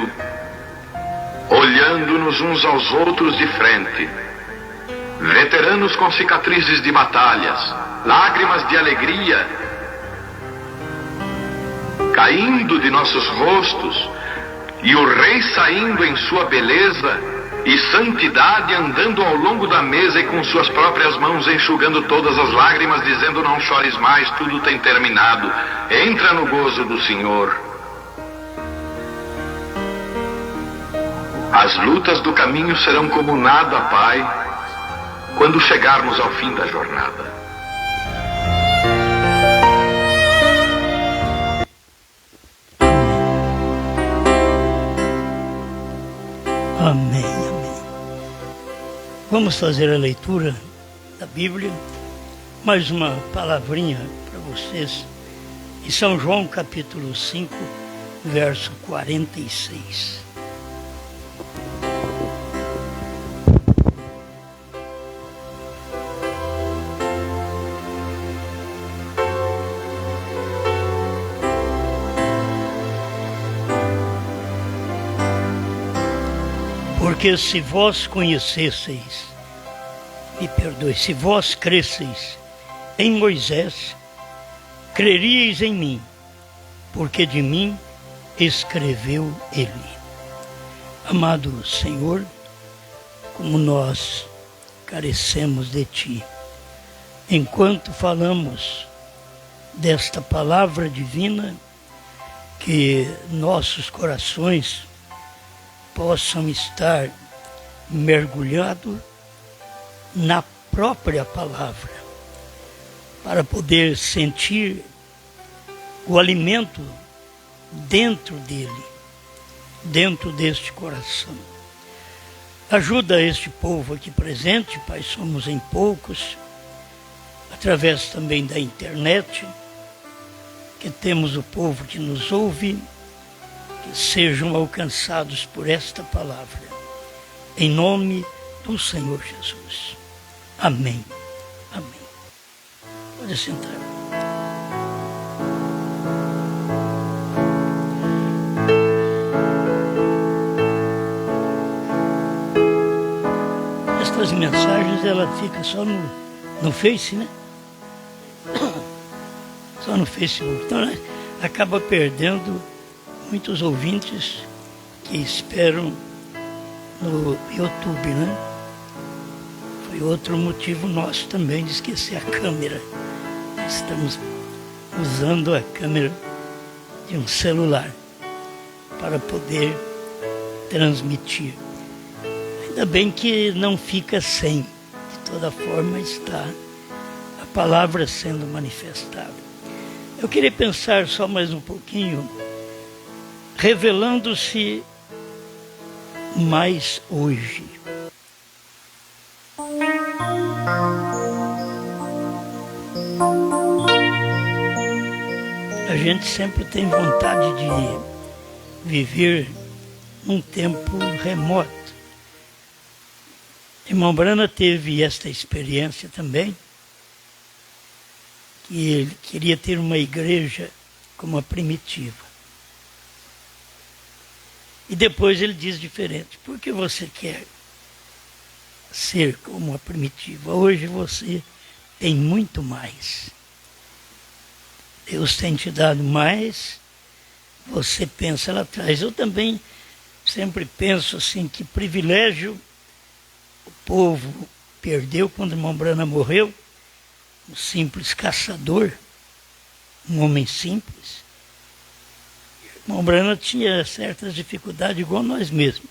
olhando-nos uns aos outros de frente, veteranos com cicatrizes de batalhas, lágrimas de alegria caindo de nossos rostos, e o rei saindo em sua beleza e santidade, andando ao longo da mesa e com suas próprias mãos enxugando todas as lágrimas, dizendo: não chores mais, tudo tem terminado, entra no gozo do Senhor. As lutas do caminho serão como nada, Pai, quando chegarmos ao fim da jornada. Amém, amém. Vamos fazer a leitura da Bíblia. Mais uma palavrinha para vocês. Em São João capítulo 5, verso 46. Porque se vós conhecesseis, se vós cresceis em Moisés, creríeis em mim, porque de mim escreveu ele. Amado Senhor, como nós carecemos de ti, enquanto falamos desta palavra divina, que nossos corações possam estar mergulhados na própria palavra, para poder sentir o alimento dentro dele, dentro deste coração. Ajuda este povo aqui presente, Pai, somos em poucos, através também da internet, que temos o povo que nos ouve, que sejam alcançados por esta palavra, em nome do Senhor Jesus. Amém. Amém. Pode sentar. Estas mensagens, ela fica só no Face, né? Só no Facebook. Então, né, acaba perdendo muitos ouvintes que esperam no YouTube, né? Foi outro motivo nosso também de esquecer a câmera. Estamos usando a câmera de um celular para poder transmitir. Ainda bem que não fica sem. De toda forma está a palavra sendo manifestada. Eu queria pensar só mais um pouquinho, revelando-se mais hoje. A gente sempre tem vontade de viver num tempo remoto. Irmão Brana teve esta experiência também, que ele queria ter uma igreja como a primitiva. E depois ele diz diferente: por que você quer ser como a primitiva? Hoje você tem muito mais. Deus tem te dado mais, você pensa lá atrás. Eu também sempre penso assim, que privilégio o povo perdeu quando o irmão Brana morreu. Um simples caçador, um homem simples. O irmão Brana tinha certas dificuldades igual nós mesmos.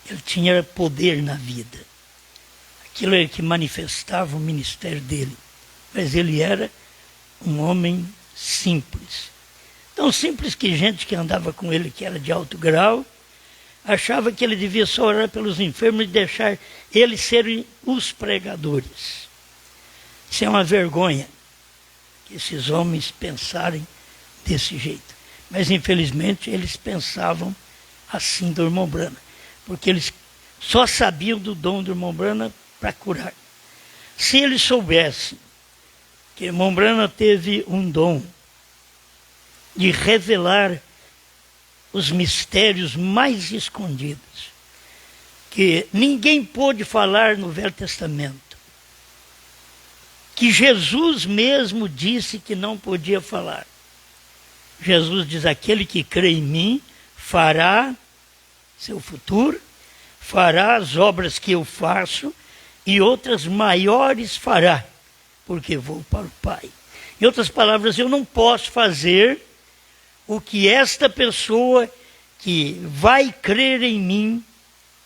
Ele tinha poder na vida. Aquilo é que manifestava o ministério dele. Mas ele era um homem simples. Tão simples que gente que andava com ele, que era de alto grau, achava que ele devia só orar pelos enfermos e deixar eles serem os pregadores. Isso é uma vergonha, que esses homens pensarem desse jeito. Mas, infelizmente, eles pensavam assim do irmão Brana, porque eles só sabiam do dom do irmão Brana para curar. Se eles soubessem que o irmão Brana teve um dom de revelar os mistérios mais escondidos, que ninguém pôde falar no Velho Testamento, que Jesus mesmo disse que não podia falar. Jesus diz: aquele que crê em mim fará seu futuro, fará as obras que eu faço e outras maiores fará, porque vou para o Pai. Em outras palavras, eu não posso fazer o que esta pessoa que vai crer em mim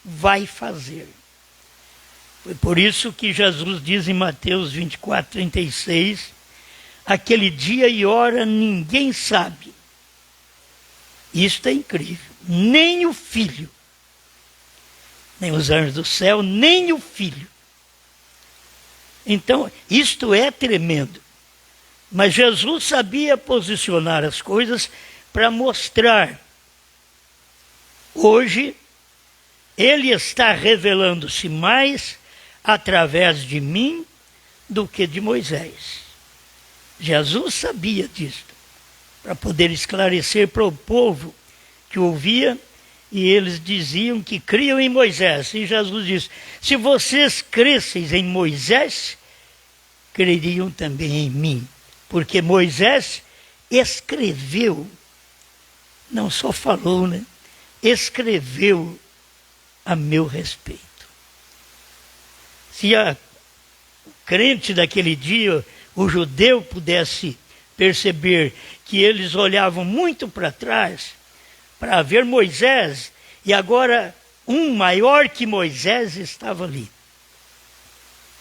vai fazer. Foi por isso que Jesus diz em Mateus 24, 36, aquele dia e hora ninguém sabe. Isto é incrível. Nem o Filho, nem os anjos do céu, nem o Filho. Então, isto é tremendo. Mas Jesus sabia posicionar as coisas para mostrar. Hoje, Ele está revelando-se mais através de mim do que de Moisés. Jesus sabia disso, para poder esclarecer para o povo que ouvia, e eles diziam que criam em Moisés. E Jesus disse: se vocês cresceis em Moisés, creriam também em mim. Porque Moisés escreveu, não só falou, né? Escreveu a meu respeito. Se o crente daquele dia, o judeu, pudesse perceber que eles olhavam muito para trás para ver Moisés, e agora um maior que Moisés estava ali.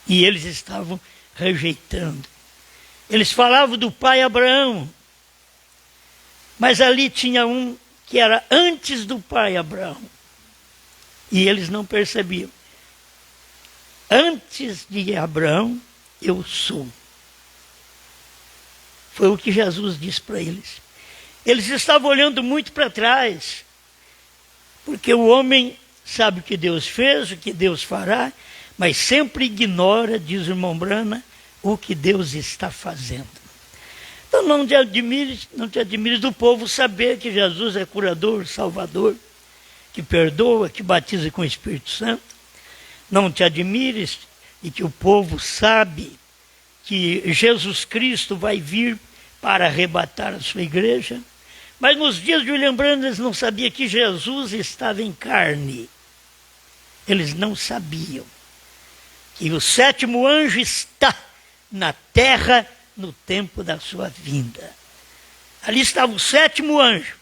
E eles estavam rejeitando. Eles falavam do pai Abraão, mas ali tinha um que era antes do pai Abraão. E eles não percebiam. Antes de Abraão, eu sou. Foi o que Jesus disse para eles. Eles estavam olhando muito para trás, porque o homem sabe o que Deus fez, o que Deus fará, mas sempre ignora, diz o irmão Brana, o que Deus está fazendo. Então não te admires do povo saber que Jesus é curador, salvador, que perdoa, que batiza com o Espírito Santo. Não te admires de que o povo sabe que Jesus Cristo vai vir para arrebatar a sua igreja. Mas nos dias de William Branham eles não sabiam que Jesus estava em carne. Eles não sabiam que o sétimo anjo está na terra no tempo da sua vinda. Ali estava o sétimo anjo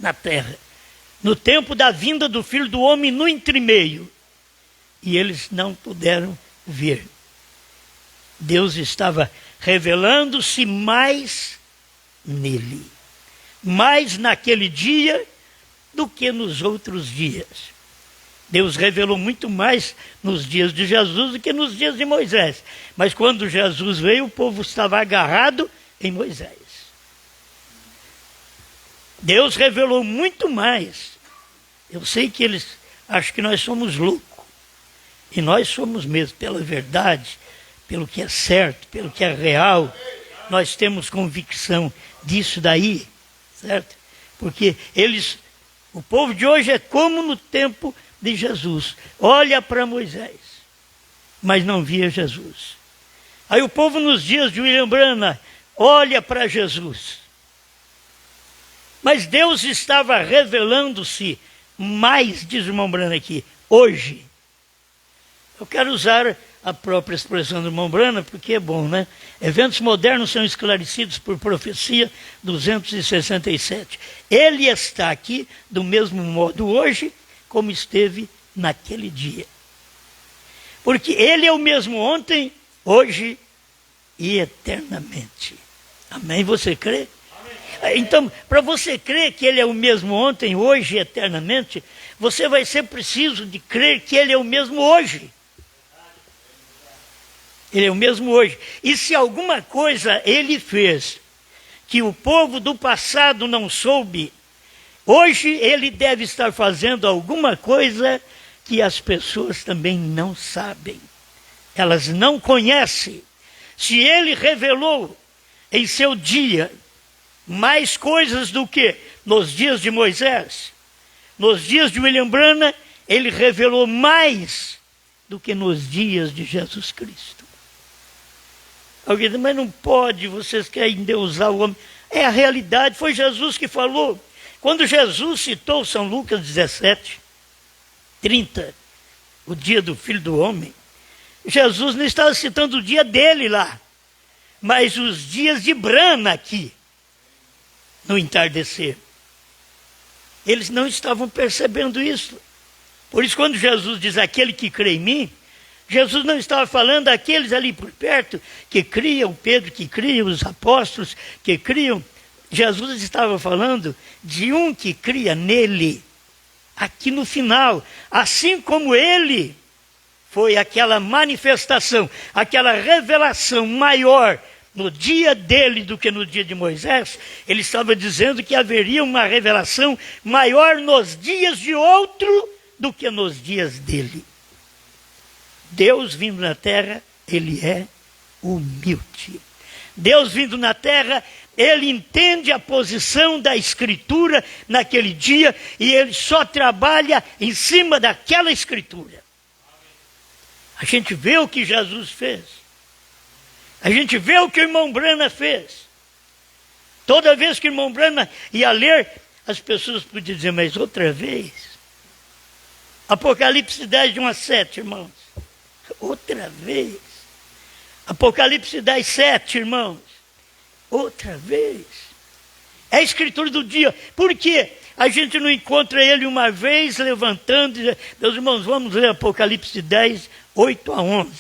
na terra, no tempo da vinda do Filho do Homem no entremeio. E eles não puderam ver. Deus estava revelando-se mais nele, mais naquele dia do que nos outros dias. Deus revelou muito mais nos dias de Jesus do que nos dias de Moisés. Mas quando Jesus veio, o povo estava agarrado em Moisés. Deus revelou muito mais. Eu sei que eles acham que nós somos loucos. E nós somos mesmo, pela verdade, pelo que é certo, pelo que é real. Nós temos convicção disso daí, certo? Porque o povo de hoje é como no tempo de Jesus. Olha para Moisés, mas não via Jesus. Aí o povo nos dias de William Branham olha para Jesus. Mas Deus estava revelando-se mais, diz o irmão Branham aqui, hoje. Eu quero usar a própria expressão do irmão Branham, porque é bom, né? Eventos modernos são esclarecidos por profecia 267. Ele está aqui do mesmo modo hoje, como esteve naquele dia. Porque Ele é o mesmo ontem, hoje e eternamente. Amém? Você crê? Amém. Então, para você crer que Ele é o mesmo ontem, hoje e eternamente, você vai ser preciso de crer que Ele é o mesmo hoje. Ele é o mesmo hoje. E se alguma coisa ele fez que o povo do passado não soube, hoje ele deve estar fazendo alguma coisa que as pessoas também não sabem. Elas não conhecem. Se ele revelou em seu dia mais coisas do que nos dias de Moisés, nos dias de William Branham, ele revelou mais do que nos dias de Jesus Cristo. Alguém diz, mas não pode, vocês querem endeusar o homem. É a realidade, foi Jesus que falou. Quando Jesus citou São Lucas 17, 30, o dia do Filho do Homem, Jesus não estava citando o dia dele lá, mas os dias de Branham aqui, no entardecer. Eles não estavam percebendo isso. Por isso, quando Jesus diz aquele que crê em mim, Jesus não estava falando daqueles ali por perto que criam, Pedro que cria, os apóstolos que criam. Jesus estava falando de um que cria nele, aqui no final. Assim como ele foi aquela manifestação, aquela revelação maior no dia dele do que no dia de Moisés, ele estava dizendo que haveria uma revelação maior nos dias de outro do que nos dias dele. Deus vindo na terra, ele é humilde. Deus vindo na terra, ele entende a posição da Escritura naquele dia e ele só trabalha em cima daquela Escritura. A gente vê o que Jesus fez. A gente vê o que o irmão Branham fez. Toda vez que o irmão Branham ia ler, as pessoas podiam dizer, mas outra vez. Apocalipse 10, de 1 a 7, irmãos. Outra vez. Apocalipse 10, 7, irmãos. Outra vez. É a escritura do dia. Por quê? A gente não encontra ele uma vez levantando e diz, meus irmãos, vamos ler Apocalipse 10, 8 a 11.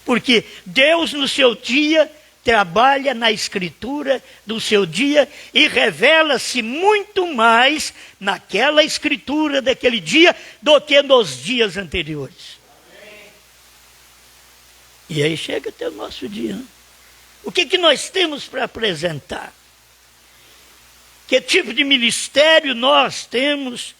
Porque Deus no seu dia trabalha na escritura do seu dia e revela-se muito mais naquela escritura daquele dia do que nos dias anteriores. E aí chega até o nosso dia. Né? O que nós temos para apresentar? Que tipo de ministério nós temos,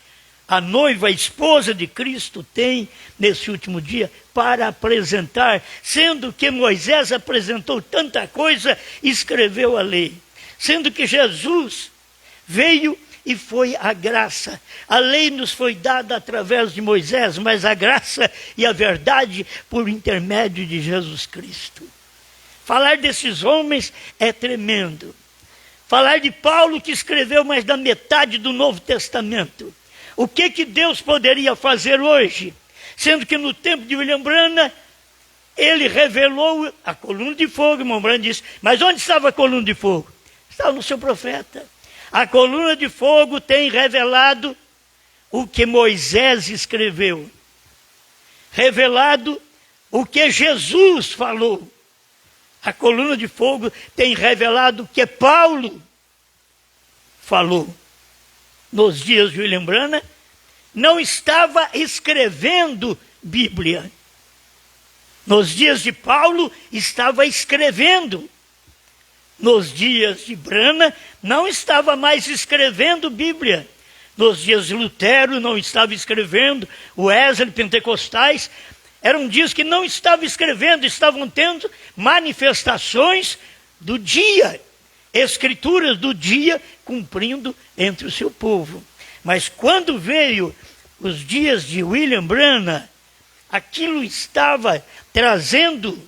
a noiva, a esposa de Cristo tem nesse último dia para apresentar, sendo que Moisés apresentou tanta coisa, escreveu a lei, sendo que Jesus veio e foi a graça. A lei nos foi dada através de Moisés, mas a graça e a verdade por intermédio de Jesus Cristo. Falar desses homens é tremendo. Falar de Paulo, que escreveu mais da metade do Novo Testamento. O que Deus poderia fazer hoje? Sendo que no tempo de William Branham, ele revelou a coluna de fogo. Irmão Branham disse, mas onde estava a coluna de fogo? Estava no seu profeta. A coluna de fogo tem revelado o que Moisés escreveu. Revelado o que Jesus falou. A coluna de fogo tem revelado o que Paulo falou. Nos dias de William Branham, não estava escrevendo Bíblia. Nos dias de Paulo, estava escrevendo. Nos dias de Branham, não estava mais escrevendo Bíblia. Nos dias de Lutero, não estava escrevendo. Wesley, pentecostais, eram dias que não estava escrevendo, estavam tendo manifestações do dia, escrituras do dia cumprindo entre o seu povo. Mas quando veio os dias de William Branham, aquilo estava trazendo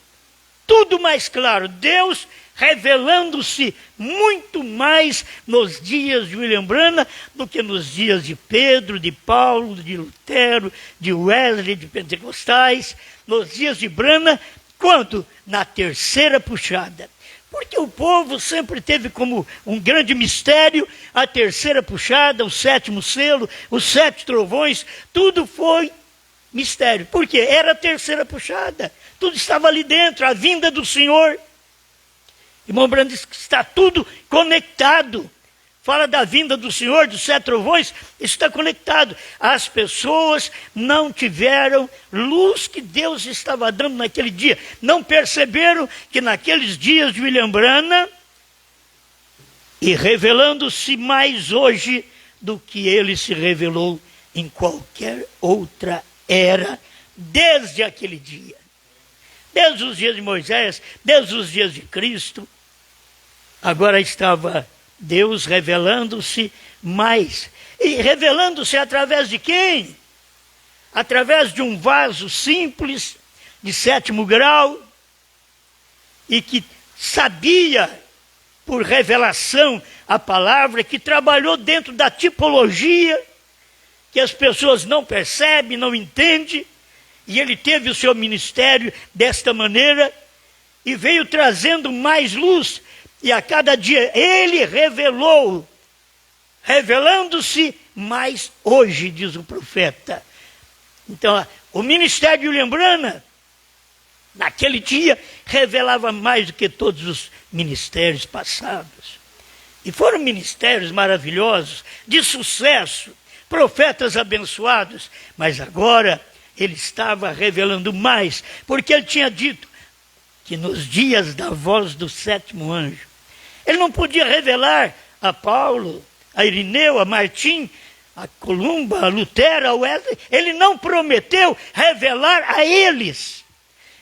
tudo mais claro. Deus revelando-se muito mais nos dias de William Branham do que nos dias de Pedro, de Paulo, de Lutero, de Wesley, de pentecostais. Nos dias de Branham, quando? Na terceira puxada. Porque o povo sempre teve como um grande mistério a terceira puxada, o sétimo selo, os 7 trovões, tudo foi mistério. Porque era a terceira puxada, tudo estava ali dentro, a vinda do Senhor. Irmão Branham diz que está tudo conectado. fala da vinda do Senhor, dos 7 trovões, isso está conectado. As pessoas não tiveram luz que Deus estava dando naquele dia. Não perceberam que naqueles dias de William Branham, e revelando-se mais hoje do que ele se revelou em qualquer outra era, desde aquele dia. Desde os dias de Moisés, desde os dias de Cristo, agora estava Deus revelando-se mais. E revelando-se através de quem? Através de um vaso simples, de 7º grau, e que sabia, por revelação, a palavra, que trabalhou dentro da tipologia, que as pessoas não percebem, não entendem, e ele teve o seu ministério desta maneira, e veio trazendo mais luz, e a cada dia ele revelou, revelando-se mais hoje, diz o profeta. Então, o ministério de William Branham, naquele dia, revelava mais do que todos os ministérios passados. E foram ministérios maravilhosos, de sucesso, profetas abençoados, mas agora ele estava revelando mais, porque ele tinha dito que nos dias da voz do 7º anjo, ele não podia revelar a Paulo, a Irineu, a Martim, a Columba, a Lutero, a Wesley. Ele não prometeu revelar a eles.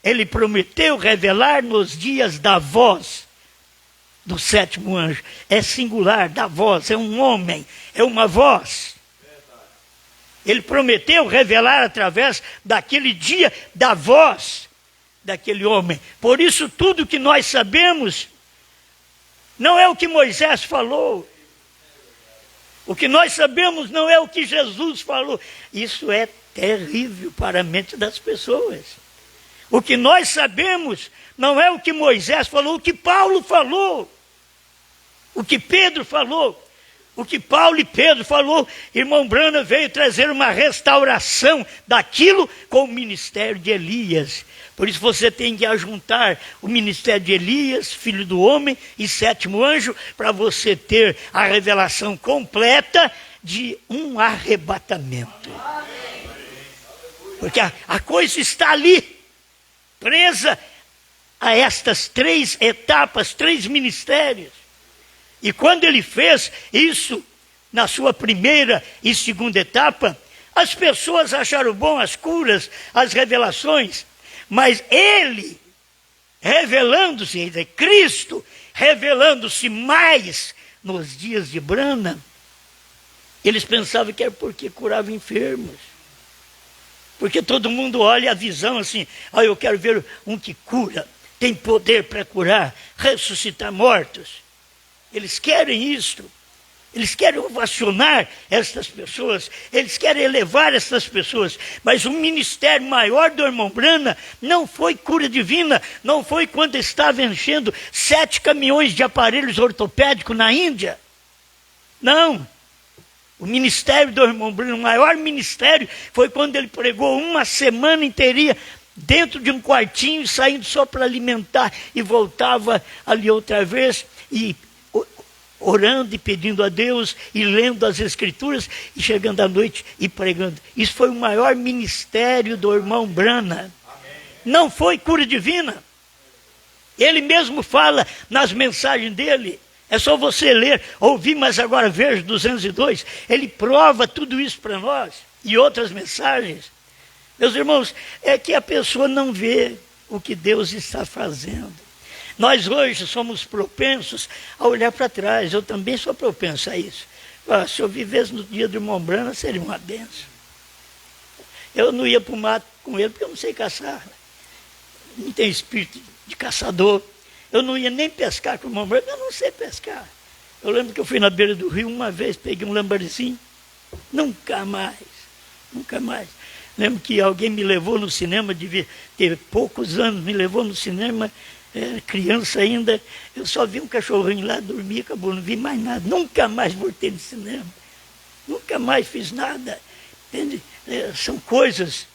Ele prometeu revelar nos dias da voz do 7º anjo. É singular, da voz, é um homem, é uma voz. Ele prometeu revelar através daquele dia da voz daquele homem. Por isso tudo que nós sabemos não é o que Moisés falou. O que nós sabemos não é o que Jesus falou. Isso é terrível para a mente das pessoas. O que nós sabemos não é o que Moisés falou, o que Paulo falou, o que Pedro falou, o que Paulo e Pedro falou. Irmão Branham veio trazer uma restauração daquilo com o ministério de Elias. Por isso você tem que ajuntar o ministério de Elias, filho do homem, e 7º anjo, para você ter a revelação completa de um arrebatamento. Porque a coisa está ali, presa a estas 3 etapas, 3 ministérios. E quando ele fez isso, na sua primeira e segunda etapa, as pessoas acharam bom as curas, as revelações, mas ele, revelando-se, Cristo, revelando-se mais nos dias de Branham, eles pensavam que era porque curava enfermos. Porque todo mundo olha a visão assim, eu quero ver um que cura, tem poder para curar, ressuscitar mortos. Eles querem isto. Eles querem ovacionar estas pessoas, eles querem elevar essas pessoas, mas o ministério maior do irmão Branham não foi cura divina, não foi quando estava enchendo 7 caminhões de aparelhos ortopédicos na Índia. Não. O ministério do irmão Branham, o maior ministério, foi quando ele pregou uma semana inteirinha dentro de um quartinho, saindo só para alimentar, e voltava ali outra vez, e orando e pedindo a Deus, e lendo as Escrituras, e chegando à noite e pregando. Isso foi o maior ministério do irmão Branham. Amém. Não foi cura divina. Ele mesmo fala nas mensagens dele. É só você ler, ouvir, mas agora veja 202. Ele prova tudo isso para nós. E outras mensagens. Meus irmãos, é que a pessoa não vê o que Deus está fazendo. Nós hoje somos propensos a olhar para trás. Eu também sou propenso a isso. Se eu vivesse no dia do irmão Branham, seria uma benção. Eu não ia para o mato com ele, porque eu não sei caçar. Não tenho espírito de caçador. Eu não ia nem pescar com o irmão Branham, eu não sei pescar. Eu lembro que eu fui na beira do rio uma vez, peguei um lambarzinho. Nunca mais. Lembro que alguém me levou no cinema, devia ter poucos anos, me levou no cinema. Era criança ainda, eu só vi um cachorrinho lá, dormi, acabou, não vi mais nada. Nunca mais voltei no cinema. Nunca mais fiz nada. Entende? São coisas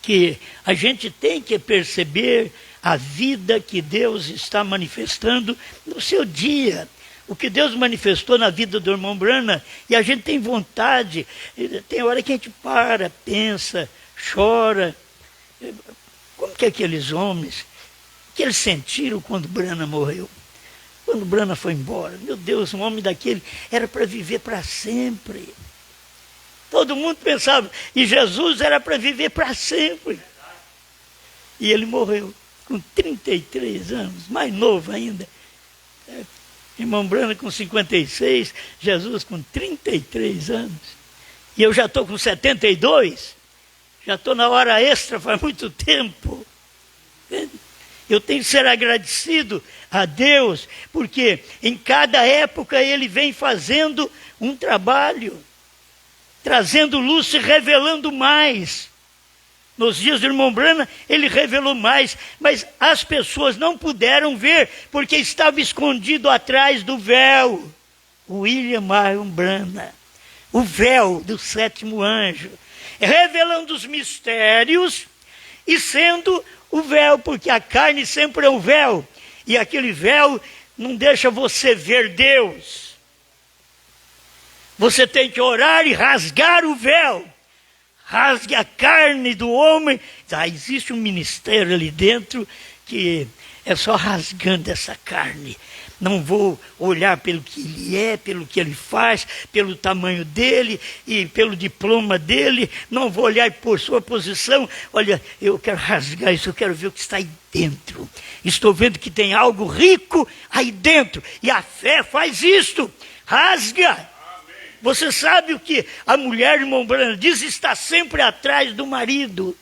que a gente tem que perceber a vida que Deus está manifestando no seu dia. o que Deus manifestou na vida do irmão Branham, e a gente tem vontade, tem hora que a gente para, pensa, chora. Como que aqueles homens, que eles sentiram quando Branham morreu? Quando Branham foi embora, meu Deus, um homem daquele era para viver para sempre. Todo mundo pensava, e Jesus era para viver para sempre. E ele morreu com 33 anos, mais novo ainda. Irmão Branham com 56, Jesus com 33 anos. E eu já estou com 72, já estou na hora extra faz muito tempo. Eu tenho que ser agradecido a Deus, porque em cada época Ele vem fazendo um trabalho, trazendo luz, se revelando mais. Nos dias do irmão Branham, ele revelou mais, mas as pessoas não puderam ver, porque estava escondido atrás do véu. William Marion Branham, o véu do sétimo anjo, revelando os mistérios e sendo o véu, porque a carne sempre é um véu, e aquele véu não deixa você ver Deus. Você tem que orar e rasgar o véu. Rasgue a carne do homem. Existe um ministério ali dentro que é só rasgando essa carne. Não vou olhar pelo que ele é, pelo que ele faz, pelo tamanho dele e pelo diploma dele. Não vou olhar por sua posição. Olha, eu quero rasgar isso, eu quero ver o que está aí dentro. Estou vendo que tem algo rico aí dentro. E a fé faz isto. Rasga. Você sabe o que a mulher, irmão Branham, diz? Está sempre atrás do marido.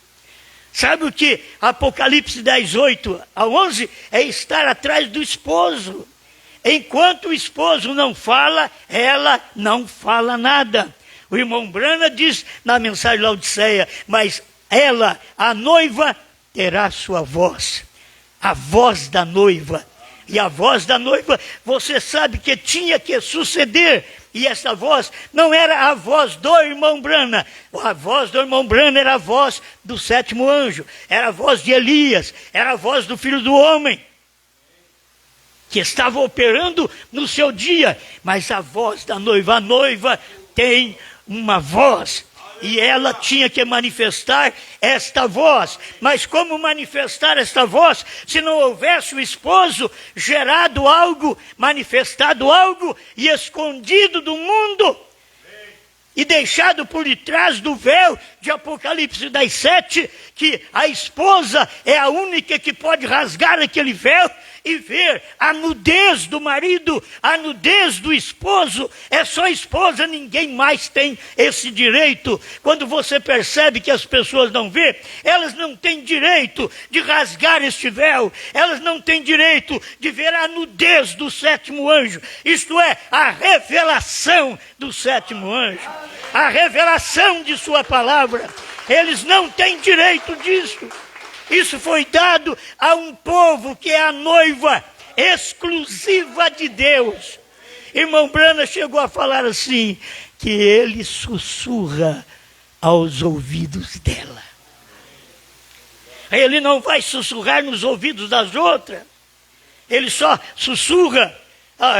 Sabe o que Apocalipse 10, 8 a 11? É estar atrás do esposo. Enquanto o esposo não fala, ela não fala nada. O irmão Branham diz na mensagem de Laodiceia, mas ela, a noiva, terá sua voz. A voz da noiva. E a voz da noiva, você sabe que tinha que suceder. E essa voz não era a voz do irmão Branham. A voz do irmão Branham era a voz do sétimo anjo. Era a voz de Elias. Era a voz do Filho do Homem, que estava operando no seu dia. Mas a voz da noiva, a noiva tem uma voz. E ela tinha que manifestar esta voz. Mas como manifestar esta voz se não houvesse o esposo gerado algo, manifestado algo e escondido do mundo? E deixado por detrás do véu de Apocalipse 17, que a esposa é a única que pode rasgar aquele véu e ver a nudez do marido, a nudez do esposo. É só a esposa, ninguém mais tem esse direito. Quando você percebe que as pessoas não vê, elas não têm direito de rasgar este véu, elas não têm direito de ver a nudez do sétimo anjo, isto é, a revelação do sétimo anjo, a revelação de sua palavra. Eles não têm direito disso. Isso foi dado a um povo que é a noiva exclusiva de Deus. Irmão Branham chegou a falar assim, que ele sussurra aos ouvidos dela. Ele não vai sussurrar nos ouvidos das outras. Ele só sussurra.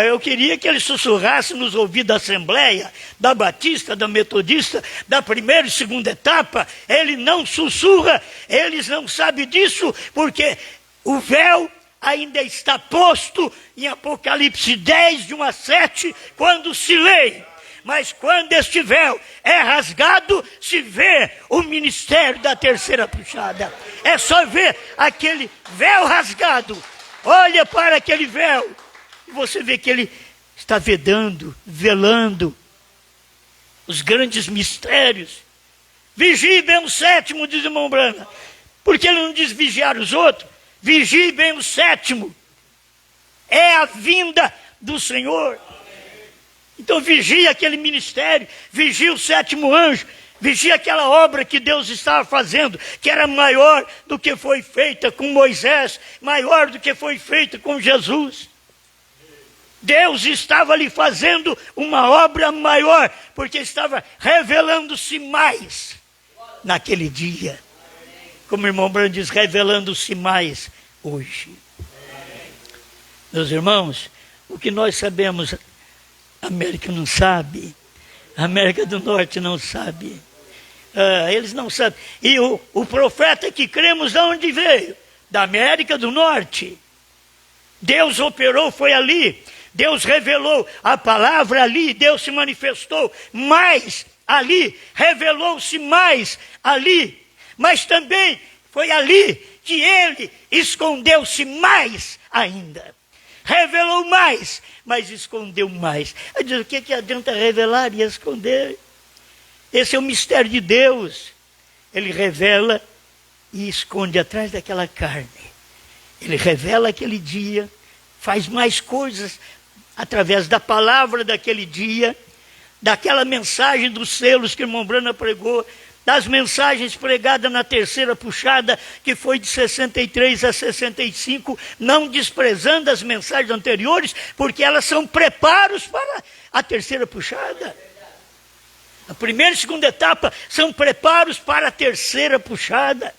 Eu queria que ele sussurrasse nos ouvidos da Assembleia, da Batista, da Metodista, da primeira e segunda etapa. Ele não sussurra, eles não sabem disso, porque o véu ainda está posto em Apocalipse 10, de 1 a 7, quando se lê. Mas quando este véu é rasgado, se vê o ministério da terceira puxada. É só ver aquele véu rasgado. Olha para aquele véu. Você vê que ele está velando os grandes mistérios. Vigie bem o sétimo, diz o irmão Branham. Porque ele não diz vigiar os outros? Vigie bem o sétimo. É a vinda do Senhor. Então vigia aquele ministério, vigia o sétimo anjo, vigia aquela obra que Deus estava fazendo, que era maior do que foi feita com Moisés, maior do que foi feita com Jesus. Deus estava ali fazendo uma obra maior, porque estava revelando-se mais naquele dia. Como o irmão Branham diz, revelando-se mais hoje. Meus irmãos, O que nós sabemos, a América não sabe. A América do Norte não sabe. Eles não sabem. E o profeta que cremos de onde veio? Da América do Norte. Deus operou, foi ali. Deus revelou a palavra ali. Deus se manifestou mais ali. Revelou-se mais ali. Mas também foi ali que ele escondeu-se mais ainda. Revelou mais, mas escondeu mais. Eu digo, o que adianta revelar e esconder? Esse é o mistério de Deus. Ele revela e esconde atrás daquela carne. Ele revela aquele dia, faz mais coisas através da palavra daquele dia, daquela mensagem dos selos que o irmão Brana pregou, das mensagens pregadas na terceira puxada, que foi de 63 a 65, não desprezando as mensagens anteriores, porque elas são preparos para a terceira puxada. A primeira e segunda etapa são preparos para a terceira puxada.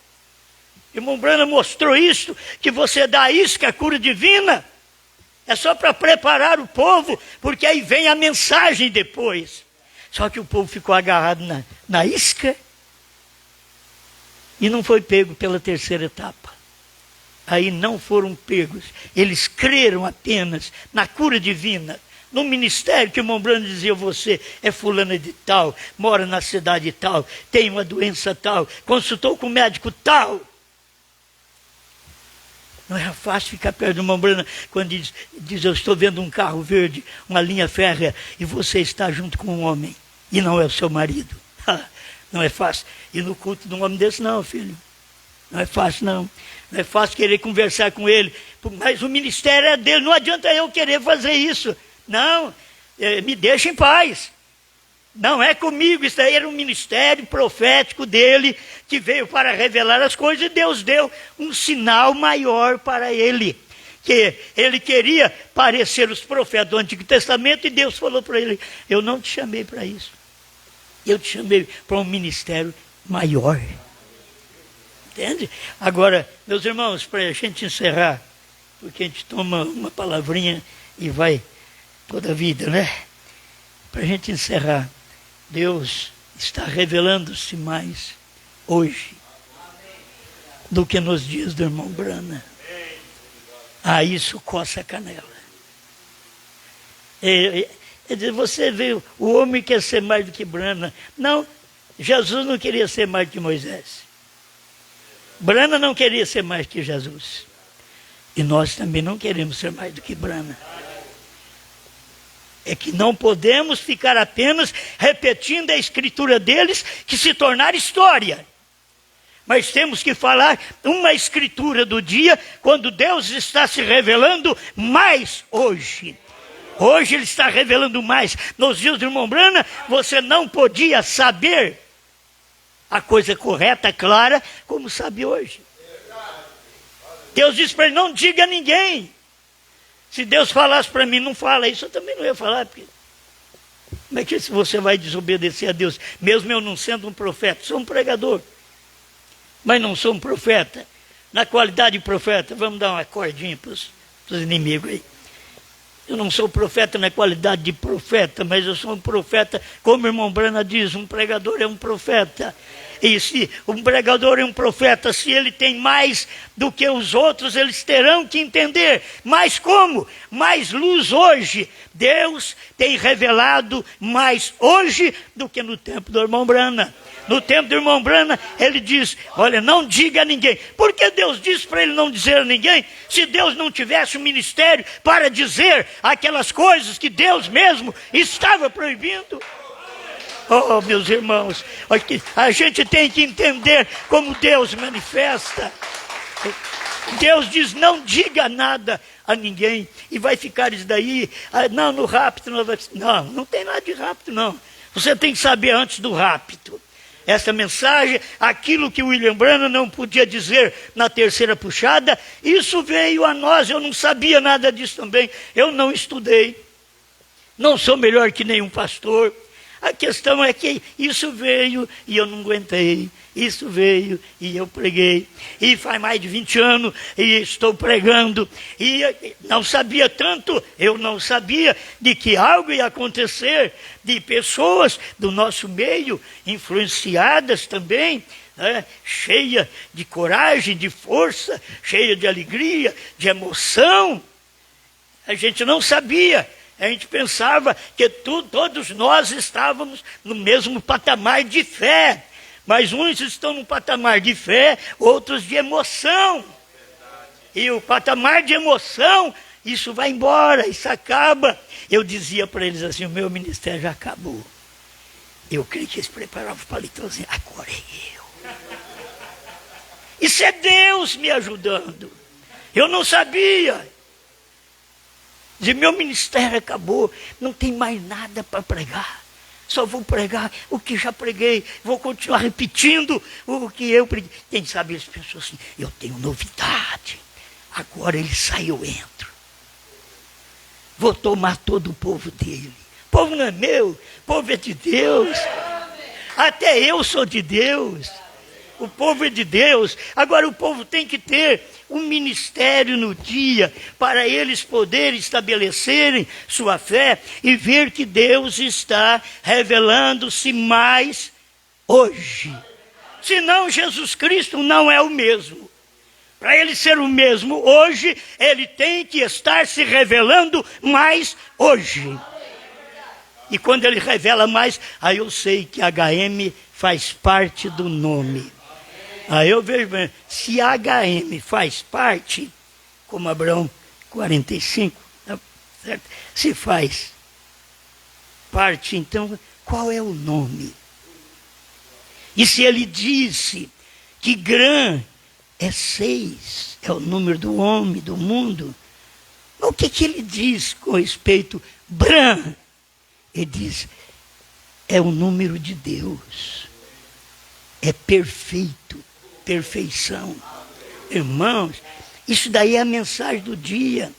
O irmão Brana mostrou isso, que você dá a isca, a cura divina, é só para preparar o povo, porque aí vem a mensagem depois. Só que o povo ficou agarrado na isca e não foi pego pela terceira etapa. Aí não foram pegos. Eles creram apenas na cura divina, no ministério que o irmão Brano dizia: você é fulana de tal, mora na cidade tal, tem uma doença tal, consultou com o médico tal. Não era fácil ficar perto do irmão Brana quando diz: eu estou vendo um carro verde, uma linha férrea, e você está junto com um homem, e não é o seu marido. Não é fácil. E no culto de um homem desse, não, filho. Não é fácil, não. Não é fácil querer conversar com ele. Mas o ministério é dele. Não adianta eu querer fazer isso. Não, me deixa em paz. Não é comigo. Isso aí era um ministério profético dele, que veio para revelar as coisas, e Deus deu um sinal maior para ele. Que ele queria parecer os profetas do Antigo Testamento, e Deus falou para ele: eu não te chamei para isso. Eu te chamei para um ministério maior. Entende? Agora, meus irmãos, para a gente encerrar, porque a gente toma uma palavrinha e vai toda a vida, né? Para a gente encerrar, Deus está revelando-se mais hoje do que nos dias do irmão Brana. Isso coça a canela. Você vê, o homem quer ser mais do que Brana. Não, Jesus não queria ser mais do que Moisés. Brana não queria ser mais que Jesus. E nós também não queremos ser mais do que Brana. É que não podemos ficar apenas repetindo a escritura deles, que se tornar história. Mas temos que falar uma escritura do dia, quando Deus está se revelando mais hoje. Hoje Ele está revelando mais. Nos dias do irmão Brana, você não podia saber a coisa correta, clara, como sabe hoje. Deus disse para ele: não diga a ninguém. Se Deus falasse para mim: não fala isso, eu também não ia falar. Porque como é que você vai desobedecer a Deus? Mesmo eu não sendo um profeta, sou um pregador, mas não sou um profeta. Na qualidade de profeta, vamos dar uma cordinha para os inimigos aí. Eu não sou profeta na qualidade de profeta, mas eu sou um profeta, como o irmão Brana diz: um pregador é um profeta. E se um pregador é um profeta, se ele tem mais do que os outros, eles terão que entender. Mas como? Mais luz hoje. Deus tem revelado mais hoje do que no tempo do irmão Brana. No tempo do irmão Brana, ele diz: olha, não diga a ninguém. Por que Deus disse para ele não dizer a ninguém? Se Deus não tivesse um ministério para dizer aquelas coisas que Deus mesmo estava proibindo. Oh, meus irmãos, a gente tem que entender como Deus manifesta. Deus diz: não diga nada a ninguém. E vai ficar isso daí. Não, no rapto não tem nada de rapto, não. Você tem que saber antes do rapto. Essa mensagem, aquilo que William Branham não podia dizer na terceira puxada, isso veio a nós. Eu não sabia nada disso também. Eu não estudei. Não sou melhor que nenhum pastor. A questão é que isso veio e eu não aguentei. Isso veio e eu preguei. E faz mais de 20 anos e estou pregando. E não sabia tanto, eu não sabia de que algo ia acontecer, de pessoas do nosso meio, influenciadas também, né, cheia de coragem, de força, cheia de alegria, de emoção. A gente não sabia. A gente pensava que todos nós estávamos no mesmo patamar de fé. Mas uns estão no patamar de fé, outros de emoção. E o patamar de emoção, isso vai embora, isso acaba. Eu dizia para eles assim, o meu ministério já acabou. Eu creio que eles preparavam o palitôzinho, agora é eu. Isso é Deus me ajudando. Eu não sabia. Dizer, meu ministério acabou, não tem mais nada para pregar. Só vou pregar o que já preguei, vou continuar repetindo o que eu preguei. Quem sabe eles pensam assim, eu tenho novidade. Agora ele sai, eu entro. Vou tomar todo o povo dele. O povo não é meu, o povo é de Deus. Até eu sou de Deus. O povo é de Deus. Agora o povo tem que ter um ministério no dia para eles poderem estabelecerem sua fé e ver que Deus está revelando-se mais hoje. Senão Jesus Cristo não é o mesmo. Para ele ser o mesmo hoje, ele tem que estar se revelando mais hoje. E quando ele revela mais, aí eu sei que HM faz parte do nome. Aí eu vejo, se HM faz parte, como Abraão 45, certo? Se faz parte, então qual é o nome? E se ele disse que Grã é 6, é o número do homem, do mundo, o que ele diz com respeito a Bran? Ele diz, é o número de Deus, é perfeito. Perfeição. Irmãos, isso daí é a mensagem do dia.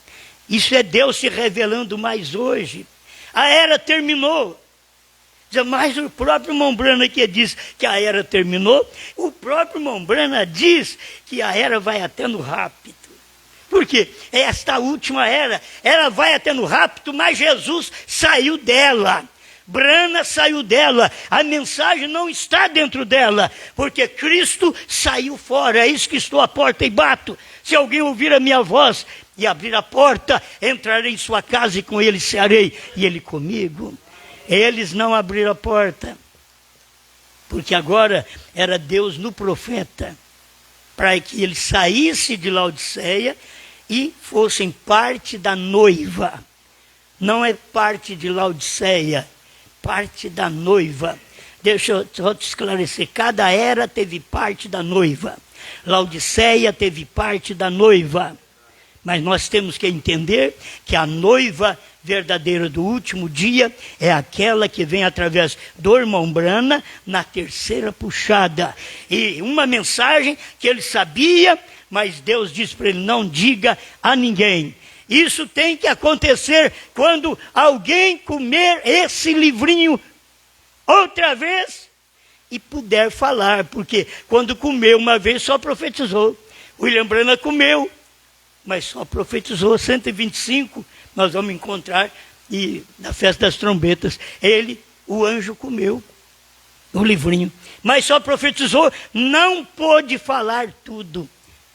Isso é Deus se revelando mais hoje. A era terminou. Mas o próprio Mombrana que diz que a era terminou, o próprio Mombrana diz que a era vai até no rapto. Por quê? Esta última era, ela vai até no rapto, mas Jesus saiu dela. Brana saiu dela, a mensagem não está dentro dela, porque Cristo saiu fora. É isso que estou à porta e bato. Se alguém ouvir a minha voz e abrir a porta, entrarei em sua casa e com ele cearei, e ele comigo. Eles não abriram a porta, porque agora era Deus no profeta, para que ele saísse de Laodiceia e fossem parte da noiva. Não é parte de Laodiceia, parte da noiva. Deixa eu só te esclarecer. Cada era teve parte da noiva. Laodiceia teve parte da noiva. Mas nós temos que entender que a noiva verdadeira do último dia é aquela que vem através do irmão Brana na terceira puxada. E uma mensagem que ele sabia, mas Deus disse para ele, não diga a ninguém. Isso tem que acontecer quando alguém comer esse livrinho outra vez e puder falar, porque quando comeu uma vez só profetizou. William Branham comeu, mas só profetizou. 125 nós vamos encontrar e na festa das trombetas, o anjo comeu o livrinho, mas só profetizou, não pôde falar tudo.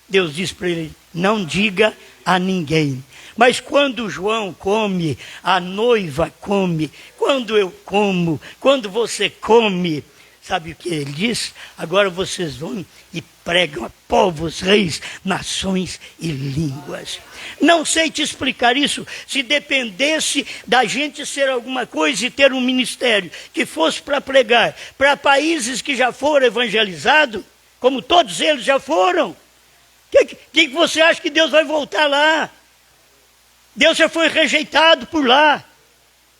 Deus disse para ele, não diga a ninguém. Mas quando João come, a noiva come, quando eu como, quando você come, sabe o que ele diz? Agora vocês vão e pregam a povos, reis, nações e línguas. Não sei te explicar isso. Se dependesse da gente ser alguma coisa e ter um ministério que fosse para pregar para países que já foram evangelizados, como todos eles já foram, que você acha que Deus vai voltar lá? Deus já foi rejeitado por lá.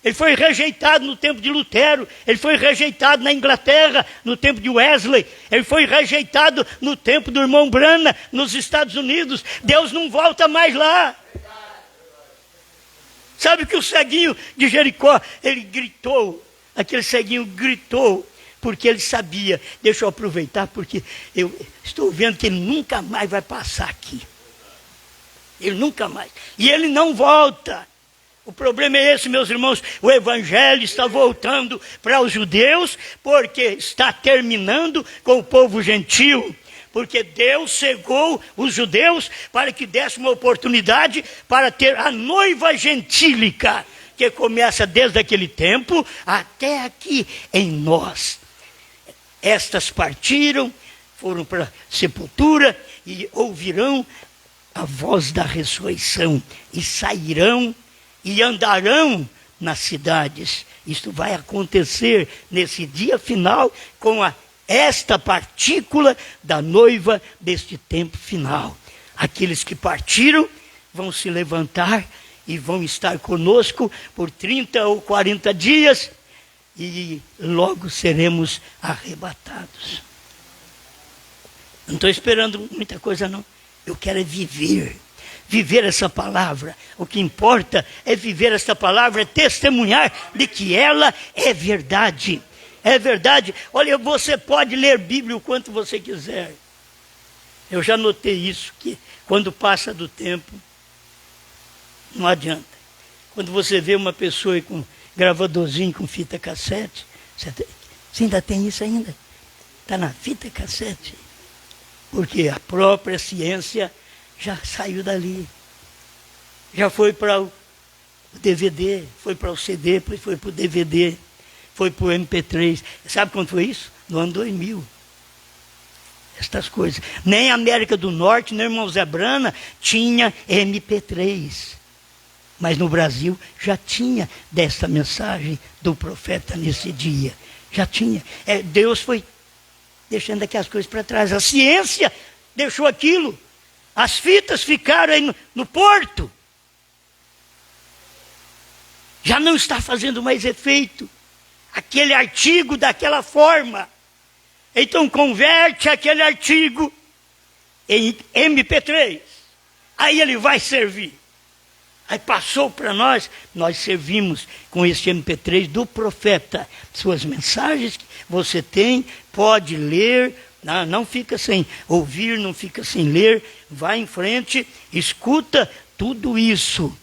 Ele foi rejeitado no tempo de Lutero, ele foi rejeitado na Inglaterra, no tempo de Wesley, ele foi rejeitado no tempo do irmão Branham, nos Estados Unidos. Deus não volta mais lá. Sabe que o ceguinho de Jericó, ele gritou, aquele ceguinho gritou, porque ele sabia, deixa eu aproveitar, porque eu estou vendo que ele nunca mais vai passar aqui. Ele nunca mais. E ele não volta. O problema é esse, meus irmãos, o evangelho está voltando para os judeus, porque está terminando com o povo gentil. Porque Deus cegou os judeus para que desse uma oportunidade para ter a noiva gentílica, que começa desde aquele tempo até aqui em nós. Estas partiram, foram para a sepultura e ouvirão a voz da ressurreição e sairão e andarão nas cidades. Isto vai acontecer nesse dia final com esta partícula da noiva deste tempo final. Aqueles que partiram vão se levantar e vão estar conosco por 30 ou 40 dias e logo seremos arrebatados. Não estou esperando muita coisa não. Eu quero é viver essa palavra. O que importa é viver essa palavra, é testemunhar de que ela é verdade. É verdade. Olha, você pode ler Bíblia o quanto você quiser. Eu já notei isso, que quando passa do tempo, não adianta. Quando você vê uma pessoa com gravadorzinho, com fita cassete, você ainda tem isso ainda? Está na fita cassete. Porque a própria ciência já saiu dali. Já foi para o DVD, foi para o CD, depois foi para o DVD, foi para o MP3. Sabe quando foi isso? No ano 2000. Estas coisas. Nem a América do Norte, nem o irmão Zé Brana tinha MP3. Mas no Brasil já tinha desta mensagem do profeta nesse dia. Já tinha. Deus foi deixando aqui as coisas para trás. A ciência deixou aquilo. As fitas ficaram aí no porto. Já não está fazendo mais efeito. Aquele artigo daquela forma. Então converte aquele artigo em MP3. Aí ele vai servir. Aí passou para nós servimos com este MP3 do profeta. Suas mensagens que você tem, pode ler, não fica sem ouvir, não fica sem ler, vai em frente, escuta tudo isso.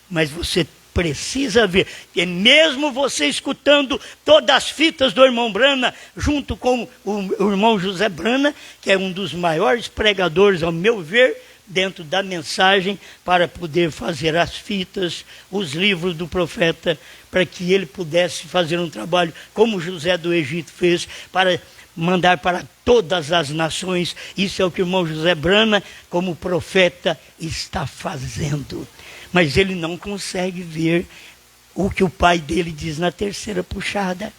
Mas você precisa ver, e mesmo você escutando todas as fitas do irmão Brana, junto com o irmão José Brana, que é um dos maiores pregadores, ao meu ver, dentro da mensagem, para poder fazer as fitas, os livros do profeta, para que ele pudesse fazer um trabalho como José do Egito fez, para mandar para todas as nações. Isso é o que o irmão José Brana, como profeta, está fazendo. Mas ele não consegue ver o que o pai dele diz na terceira puxada.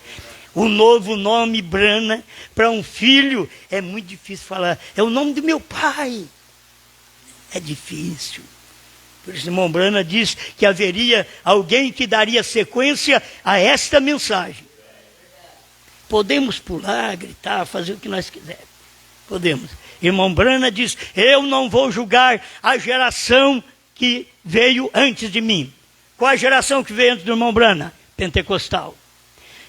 O novo nome Brana, para um filho, é muito difícil falar. É o nome do meu pai. É difícil. Por isso, o irmão Brana diz que haveria alguém que daria sequência a esta mensagem. Podemos pular, gritar, fazer o que nós quisermos. Podemos. Irmão Brana diz, eu não vou julgar a geração que veio antes de mim. Qual a geração que veio antes do irmão Brana? Pentecostal.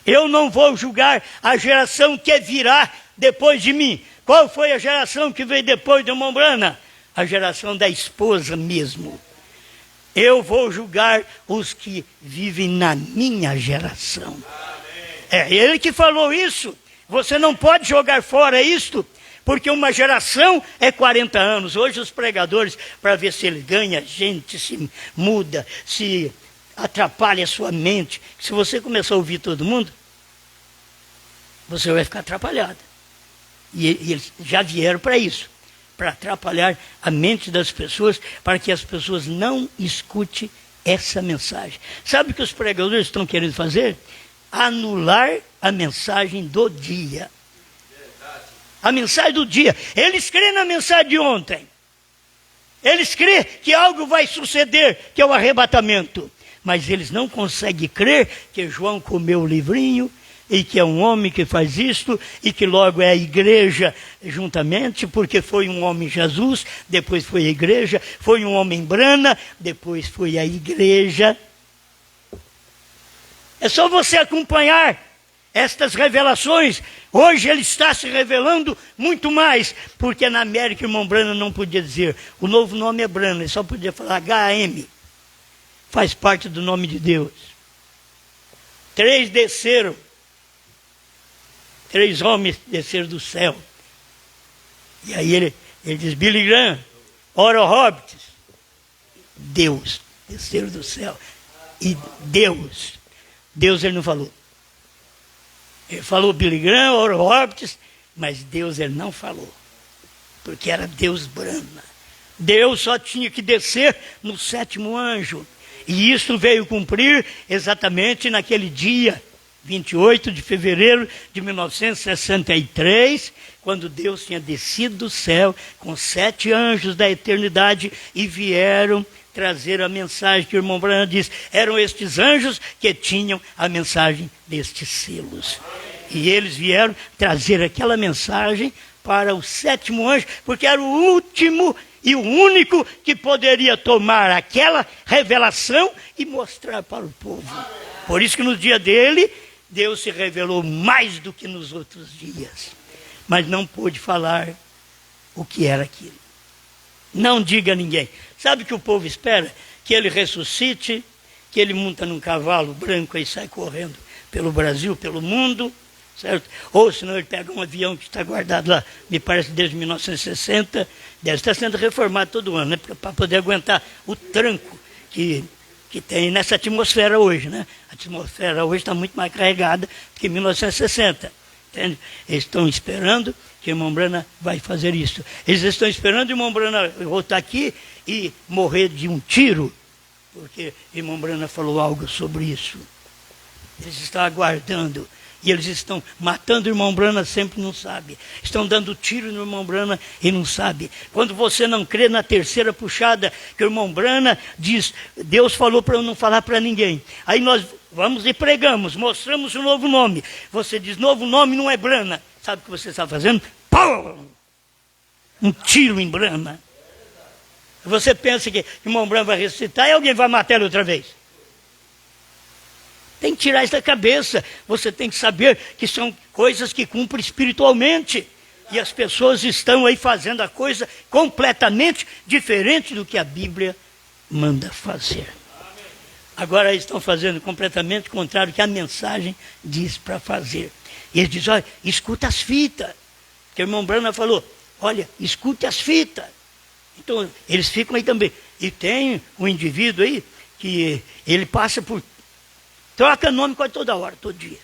Eu não vou julgar a geração que virá depois de mim. Qual foi a geração que veio depois do irmão Brana? A geração da esposa mesmo. Eu vou julgar os que vivem na minha geração. É ele que falou isso. Você não pode jogar fora isto, porque uma geração é 40 anos. Hoje os pregadores, para ver se ele ganha gente, se muda, se atrapalha a sua mente. Se você começar a ouvir todo mundo, você vai ficar atrapalhado. E eles já vieram para isso. Para atrapalhar a mente das pessoas, para que as pessoas não escutem essa mensagem. Sabe o que os pregadores estão querendo fazer? Anular a mensagem do dia. A mensagem do dia. Eles creem na mensagem de ontem. Eles creem que algo vai suceder, que é o arrebatamento. Mas eles não conseguem crer que João comeu o livrinho, e que é um homem que faz isto, e que logo é a igreja juntamente, porque foi um homem Jesus, depois foi a igreja, foi um homem Brana, depois foi a igreja. É só você acompanhar estas revelações, hoje ele está se revelando muito mais, porque na América, irmão Branham não podia dizer, o novo nome é Branham, ele só podia falar HM, faz parte do nome de Deus. 3 desceram, 3 homens desceram do céu, e aí ele diz, Billy Graham, Oral Roberts, Deus, desceram do céu, e Deus ele não falou. Ele falou Billy Graham, Oral Roberts, mas Deus ele não falou, porque era Deus Branham. Deus só tinha que descer no 7º anjo, e isso veio cumprir exatamente naquele dia, 28 de fevereiro de 1963, quando Deus tinha descido do céu com 7 anjos da eternidade e vieram trazer a mensagem que o irmão Branham diz. Eram estes anjos que tinham a mensagem destes selos. E eles vieram trazer aquela mensagem para o 7º anjo, porque era o último e o único que poderia tomar aquela revelação e mostrar para o povo. Por isso que no dia dele, Deus se revelou mais do que nos outros dias. Mas não pôde falar o que era aquilo. Não diga a ninguém. Sabe o que o povo espera? Que ele ressuscite, que ele monta num cavalo branco e sai correndo pelo Brasil, pelo mundo, certo? Ou senão ele pega um avião que está guardado lá, me parece desde 1960, deve estar sendo reformado todo ano, né? Para poder aguentar o tranco que tem nessa atmosfera hoje, né? A atmosfera hoje está muito mais carregada do que em 1960. Entende? Eles estão esperando que o irmão Branham vai fazer isso. Eles estão esperando o irmão Branham voltar aqui e morrer de um tiro, porque o irmão Branham falou algo sobre isso. Eles estão aguardando. E eles estão matando o irmão Branham, sempre não sabe. Estão dando tiro no irmão Branham e não sabe. Quando você não crê na terceira puxada, que o irmão Branham diz, Deus falou para eu não falar para ninguém. Aí nós vamos e pregamos, mostramos o novo nome. Você diz, novo nome não é Branham. Sabe o que você está fazendo? Pum! Um tiro em Branham. Você pensa que o irmão Branham vai ressuscitar e alguém vai matar ele outra vez. Tem que tirar isso da cabeça. Você tem que saber que são coisas que cumprem espiritualmente. E as pessoas estão aí fazendo a coisa completamente diferente do que a Bíblia manda fazer. Agora eles estão fazendo completamente o contrário do que a mensagem diz para fazer. E eles dizem, olha, escuta as fitas. Porque o irmão Branham falou, olha, escute as fitas. Então eles ficam aí também. E tem um indivíduo aí que ele passa por... Troca nome quase toda hora, todo dia.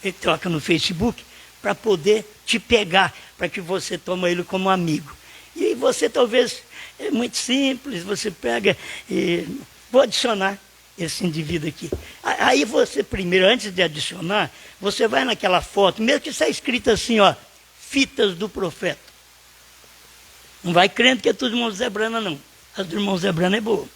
Ele troca no Facebook para poder te pegar, para que você tome ele como amigo. E você talvez, é muito simples, você pega e... Vou adicionar esse indivíduo aqui. Aí você primeiro, antes de adicionar, você vai naquela foto, mesmo que está escrito assim, ó, fitas do profeta. Não vai crendo que é tudo do irmão Zé Branham, não. As do irmão Zé Branham é boa.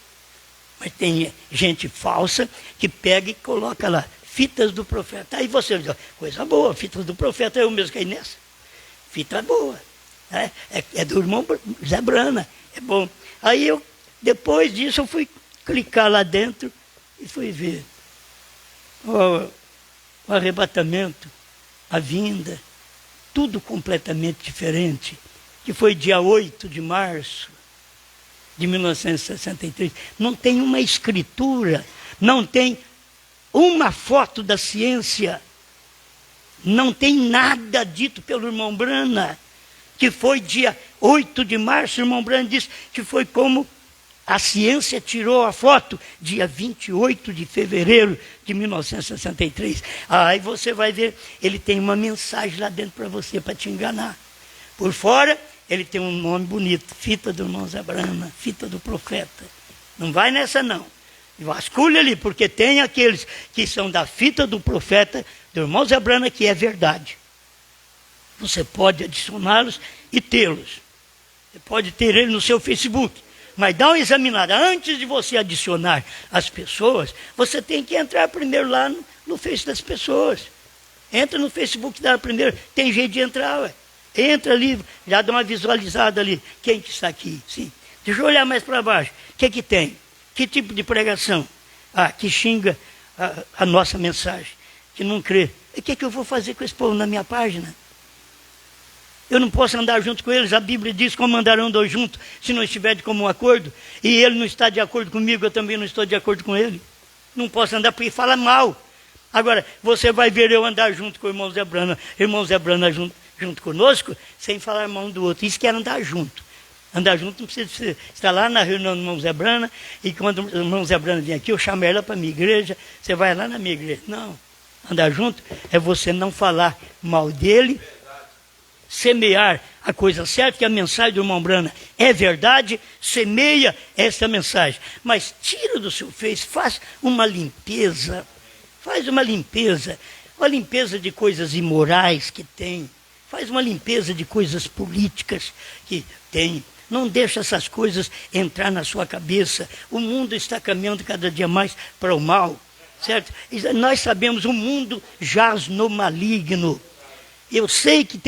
Mas tem gente falsa que pega e coloca lá, fitas do profeta. Aí você diz, coisa boa, fitas do profeta, eu mesmo caí nessa. Fita boa. Né? É do irmão Zé Branham, é bom. Aí eu, depois disso, eu fui clicar lá dentro e fui ver o arrebatamento, a vinda, tudo completamente diferente, que foi dia 8 de março de 1963, não tem uma escritura, não tem uma foto da ciência, não tem nada dito pelo irmão Branham, que foi dia 8 de março, o irmão Branham disse que foi como a ciência tirou a foto, dia 28 de fevereiro de 1963. Aí você vai ver, ele tem uma mensagem lá dentro para você, para te enganar. Por fora, ele tem um nome bonito, fita do irmão Zé Branham, fita do profeta. Não vai nessa não. Vasculha ali, porque tem aqueles que são da fita do profeta, do irmão Zé Branham, que é verdade. Você pode adicioná-los e tê-los. Você pode ter ele no seu Facebook. Mas dá uma examinada. Antes de você adicionar as pessoas, você tem que entrar primeiro lá no Face das pessoas. Entra no Facebook dela primeiro. Tem jeito de entrar, ué. Entra ali, já dá uma visualizada ali. Quem que está aqui? Sim. Deixa eu olhar mais para baixo. O que tem? Que tipo de pregação? Que xinga a nossa mensagem. que não crê. E o que eu vou fazer com esse povo na minha página? Eu não posso andar junto com eles. A Bíblia diz como andarão dois juntos se não estiver de comum acordo. E ele não está de acordo comigo, eu também não estou de acordo com ele. Não posso andar porque fala mal. Agora, você vai ver eu andar junto com o irmão Zé Brana junto conosco, sem falar mal um do outro. Isso que é andar junto. Andar junto não precisa estar lá na reunião do irmão Zé Brana, e quando o irmão Zé Brana vem aqui, eu chamo ela para a minha igreja, você vai lá na minha igreja. Não. Andar junto é você não falar mal dele, semear a coisa certa, que a mensagem do irmão Brana é verdade, semeia essa mensagem. Mas tira do seu Face, faz uma limpeza. Faz uma limpeza de coisas imorais que tem. Faz uma limpeza de coisas políticas que tem. Não deixa essas coisas entrar na sua cabeça. O mundo está caminhando cada dia mais para o mal, certo? E nós sabemos, o mundo jaz no maligno. Eu sei que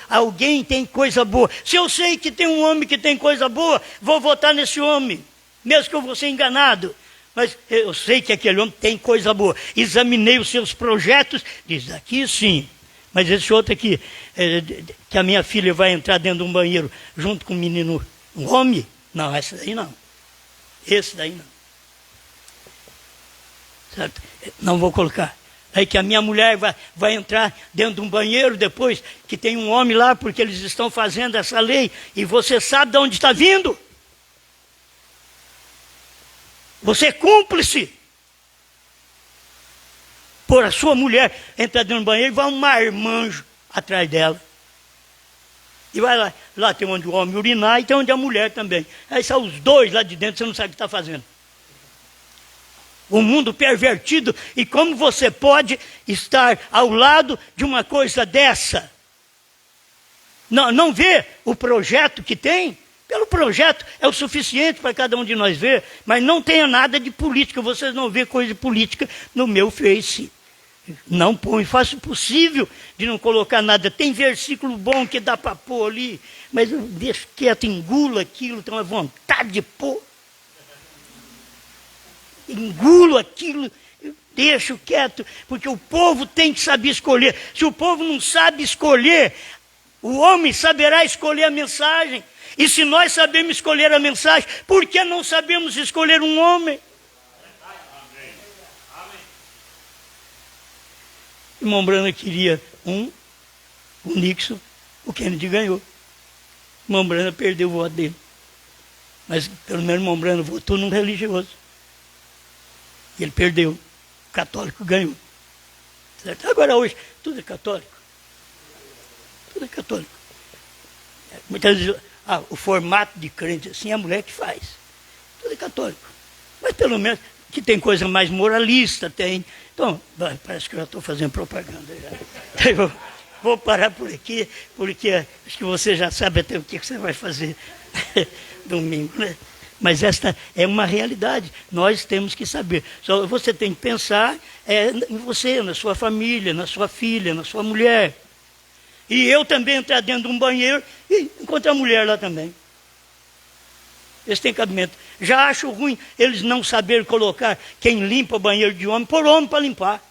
alguém tem coisa boa. Se eu sei que tem um homem que tem coisa boa, vou votar nesse homem, mesmo que eu vou ser enganado. Mas eu sei que aquele homem tem coisa boa. Examinei os seus projetos, diz, aqui sim. Mas esse outro aqui, que a minha filha vai entrar dentro de um banheiro junto com um menino, um homem, não, esse daí não. Esse daí não. Certo? Não vou colocar. Aí que a minha mulher vai entrar dentro de um banheiro depois que tem um homem lá, porque eles estão fazendo essa lei, e você sabe de onde está vindo. Você é cúmplice. Por a sua mulher entrar dentro do banheiro e vai um marmanjo atrás dela. E vai lá tem onde o homem urinar e tem onde a mulher também. Aí são os dois lá de dentro, você não sabe o que está fazendo. O mundo pervertido. E como você pode estar ao lado de uma coisa dessa? Não vê o projeto que tem? Pelo projeto é o suficiente para cada um de nós ver, mas não tenha nada de política. Vocês não vê coisa de política no meu Face. Não põe, faço o possível de não colocar nada. Tem versículo bom que dá para pôr ali, mas eu deixo quieto, engulo aquilo, tenho uma vontade de pôr. Engulo aquilo, deixo quieto, porque o povo tem que saber escolher. Se o povo não sabe escolher, o homem saberá escolher a mensagem. E se nós sabemos escolher a mensagem, por que não sabemos escolher um homem? O irmão Brana queria o Nixon, o Kennedy ganhou. O irmão Brana perdeu o voto dele. Mas pelo menos o irmão Brana votou num religioso. E ele perdeu. O católico ganhou. Certo? Agora hoje, tudo é católico. Tudo é católico. Muitas vezes, o formato de crente assim, é a mulher que faz. Tudo é católico. Mas pelo menos, que tem coisa mais moralista, tem. Então, parece que eu já estou fazendo propaganda já. Então, vou parar por aqui, porque acho que você já sabe até o que você vai fazer domingo, né? Mas esta é uma realidade. Nós temos que saber. Só você tem que pensar em você, na sua família, na sua filha, na sua mulher. E eu também entrar dentro de um banheiro e encontrar a mulher lá também. Eles têm cabimento. Já acho ruim eles não saberem colocar quem limpa o banheiro de homem por homem para limpar.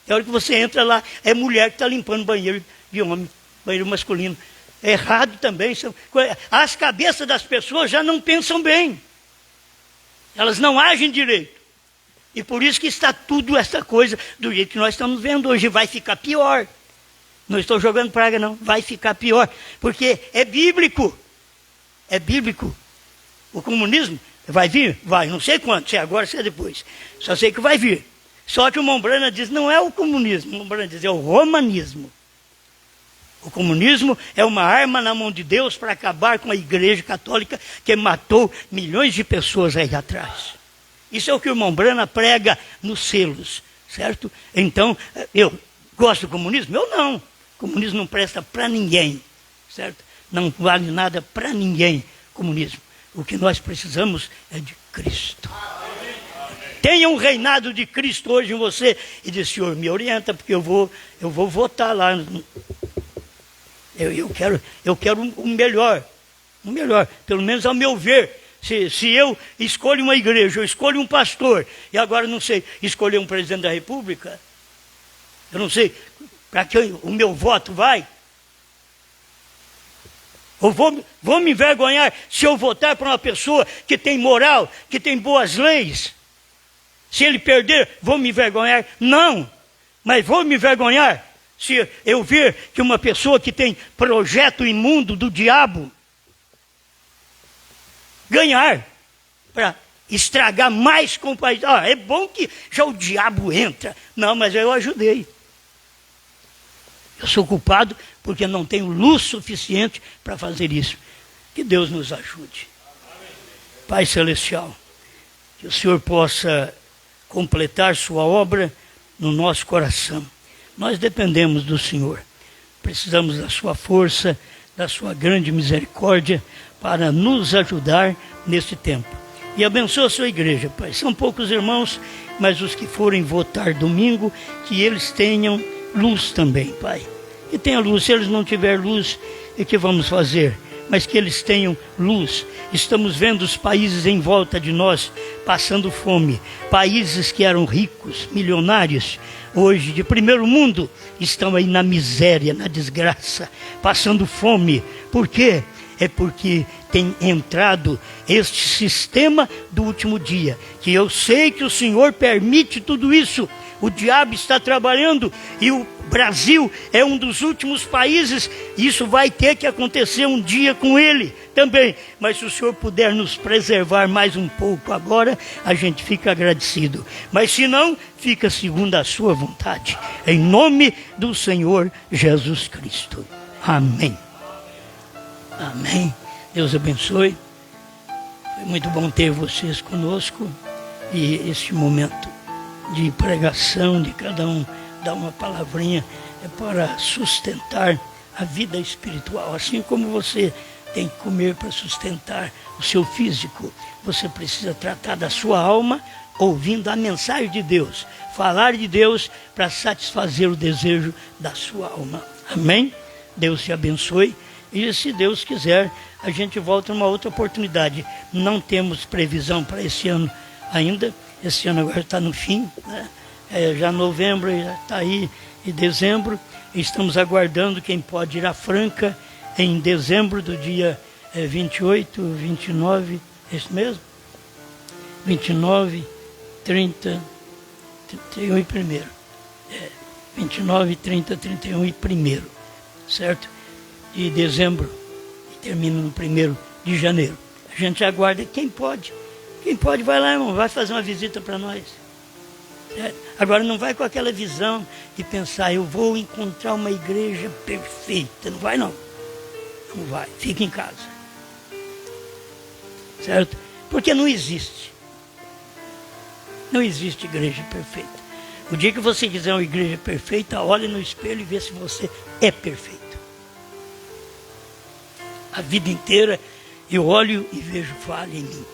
É hora que você entra lá, é mulher que está limpando o banheiro de homem, banheiro masculino. É errado também. As cabeças das pessoas já não pensam bem. Elas não agem direito. E por isso que está tudo essa coisa do jeito que nós estamos vendo hoje. Vai ficar pior. Não estou jogando praga, não. Vai ficar pior. Porque é bíblico. É bíblico. O comunismo vai vir? Vai. Não sei quando. Se é agora, se é depois. Só sei que vai vir. Só que o irmão Brana diz, não é o comunismo. O irmão Brana diz, é o romanismo. O comunismo é uma arma na mão de Deus para acabar com a igreja católica que matou milhões de pessoas aí atrás. Isso é o que o irmão Brana prega nos selos, certo? Então, eu gosto do comunismo? Eu não. O comunismo não presta para ninguém, certo? Não vale nada para ninguém, comunismo. O que nós precisamos é de Cristo. Tenha um reinado de Cristo hoje em você e diz, Senhor, me orienta, porque eu vou votar lá. Eu quero um melhor, pelo menos ao meu ver. Se eu escolho uma igreja, eu escolho um pastor, e agora não sei, escolher um presidente da república, Eu não sei para que o meu voto vai. Eu vou me envergonhar se eu votar para uma pessoa que tem moral, que tem boas leis. Se ele perder, vou me envergonhar? Não, mas vou me envergonhar se eu ver que uma pessoa que tem projeto imundo do diabo ganhar para estragar mais com o país. É bom que já o diabo entra. Não, mas eu ajudei. Eu sou culpado porque não tenho luz suficiente para fazer isso. Que Deus nos ajude. Pai Celestial, que o Senhor possa completar sua obra no nosso coração. Nós dependemos do Senhor. Precisamos da sua força, da sua grande misericórdia para nos ajudar nesse tempo. E abençoa a sua igreja, Pai. São poucos irmãos, mas os que forem votar domingo, que eles tenham luz também, Pai. Que tenha luz. Se eles não tiverem luz, o que vamos fazer? Mas que eles tenham luz. Estamos vendo os países em volta de nós passando fome. Países que eram ricos, milionários, hoje de primeiro mundo, estão aí na miséria, na desgraça, passando fome. Por quê? É porque tem entrado este sistema do último dia, que eu sei que o Senhor permite tudo isso. O diabo está trabalhando e o Brasil é um dos últimos países. Isso vai ter que acontecer um dia com ele também. Mas se o Senhor puder nos preservar mais um pouco agora, a gente fica agradecido. Mas se não, fica segundo a sua vontade. Em nome do Senhor Jesus Cristo. Amém. Amém. Deus abençoe. Foi muito bom ter vocês conosco. E este momento de pregação, de cada um dar uma palavrinha, é para sustentar a vida espiritual. Assim como você tem que comer para sustentar o seu físico, você precisa tratar da sua alma ouvindo a mensagem de Deus, falar de Deus para satisfazer o desejo da sua alma. Amém? Deus te abençoe. E se Deus quiser, a gente volta numa outra oportunidade. Não temos previsão para esse ano ainda. Esse ano agora está no fim, né? Já novembro já está aí, e dezembro. Estamos aguardando quem pode ir a Franca em dezembro, do dia 28, 29, é isso mesmo? 29, 30, 31 e 1º. 29, 30, 31 e 1º, certo? De dezembro, e termina no 1º de janeiro. A gente aguarda quem pode. Quem pode, vai lá, irmão, vai fazer uma visita para nós. Agora não vai com aquela visão de pensar, eu vou encontrar uma igreja perfeita. Não vai não. Não vai, fica em casa. Certo? Porque não existe. Não existe igreja perfeita. O dia que você quiser uma igreja perfeita, olhe no espelho e vê se você é perfeito. A vida inteira eu olho e vejo falha em mim.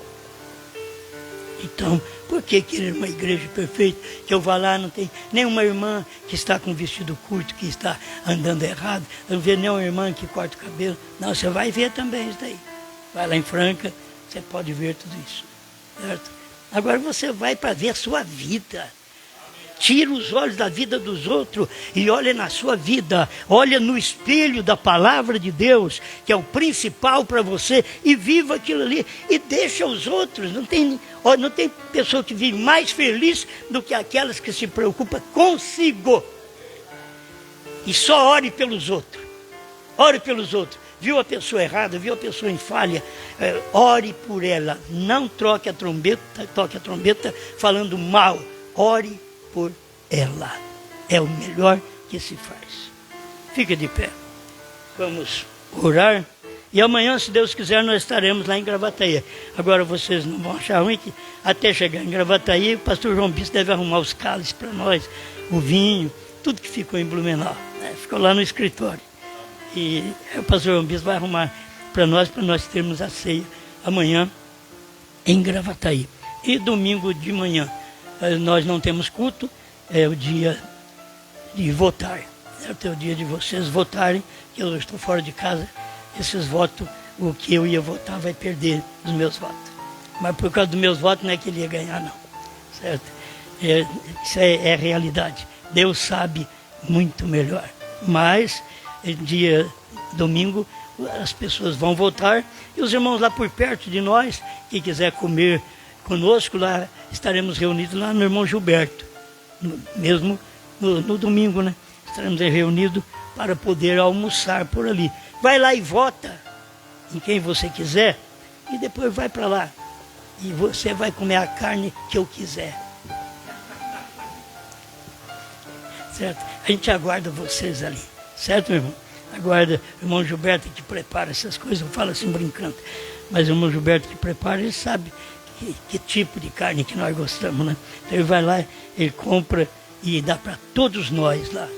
Então, por que querer uma igreja perfeita? Que eu vá lá, não tem nenhuma irmã que está com vestido curto, que está andando errado. Eu não vejo nenhuma irmã que corta o cabelo. Não, você vai ver também isso daí. Vai lá em Franca, você pode ver tudo isso. Certo? Agora você vai para ver a sua vida. Tira os olhos da vida dos outros e olha na sua vida. Olha no espelho da palavra de Deus, que é o principal para você, e viva aquilo ali. E deixa os outros. Não tem pessoa que vive mais feliz do que aquelas que se preocupam consigo. E só ore pelos outros. Ore pelos outros. Viu a pessoa errada, viu a pessoa em falha, ore por ela. Não toque a trombeta falando mal. Ore por ela. É o melhor que se faz. Fica de pé. Vamos orar. E amanhã, se Deus quiser, nós estaremos lá em Gravataí. Agora vocês não vão achar ruim que até chegar em Gravataí, o pastor João Bispo deve arrumar os cálices para nós, o vinho, tudo que ficou em Blumenau, né? Ficou lá no escritório. E o pastor João Bispo vai arrumar para nós termos a ceia amanhã em Gravataí. E domingo de manhã nós não temos culto, é o dia de votar. É o dia de vocês votarem, que eu estou fora de casa. Esses votos, o que eu ia votar vai perder os meus votos. Mas por causa dos meus votos não é que ele ia ganhar, não. Certo? Isso é realidade. Deus sabe muito melhor. Mas, dia domingo, as pessoas vão voltar e os irmãos lá por perto de nós, quem quiser comer conosco, lá estaremos reunidos lá no irmão Gilberto, mesmo no domingo, né? Estaremos reunidos para poder almoçar por ali. Vai lá e vota em quem você quiser e depois vai para lá. E você vai comer a carne que eu quiser. Certo? A gente aguarda vocês ali. Certo, meu irmão? Aguarda o irmão Gilberto que prepara essas coisas. Eu falo assim brincando. Mas o irmão Gilberto que prepara, ele sabe que tipo de carne que nós gostamos, né? Então ele vai lá, ele compra e dá para todos nós lá.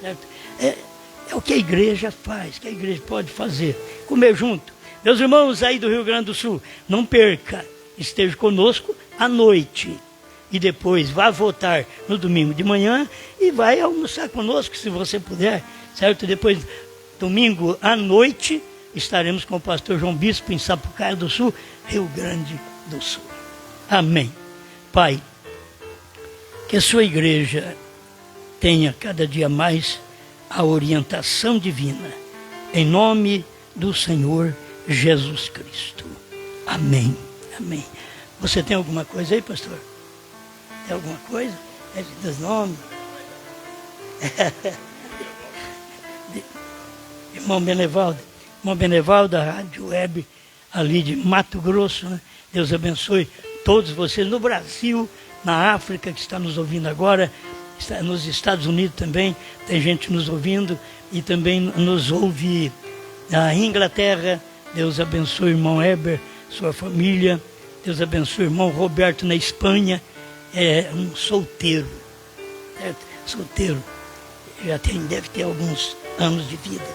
Certo? É o que a igreja faz, que a igreja pode fazer. Comer junto. Meus irmãos aí do Rio Grande do Sul, não perca. Esteja conosco à noite. E depois vá votar no domingo de manhã e vai almoçar conosco, se você puder. Certo? Depois, domingo à noite, estaremos com o pastor João Bispo em Sapucaia do Sul, Rio Grande do Sul. Amém. Pai, que a sua igreja tenha cada dia mais a orientação divina, em nome do Senhor Jesus Cristo. Amém. Amém. Você tem alguma coisa aí, pastor? Tem alguma coisa? É dos nomes? Irmão Benevaldo, da Rádio Web, ali de Mato Grosso, né? Deus abençoe todos vocês no Brasil, na África, que está nos ouvindo agora, está nos Estados Unidos também, tem gente nos ouvindo, e também nos ouve na Inglaterra. Deus abençoe o irmão Heber, sua família. Deus abençoe o irmão Roberto na Espanha, é um solteiro, certo? Solteiro, deve ter alguns anos de vida,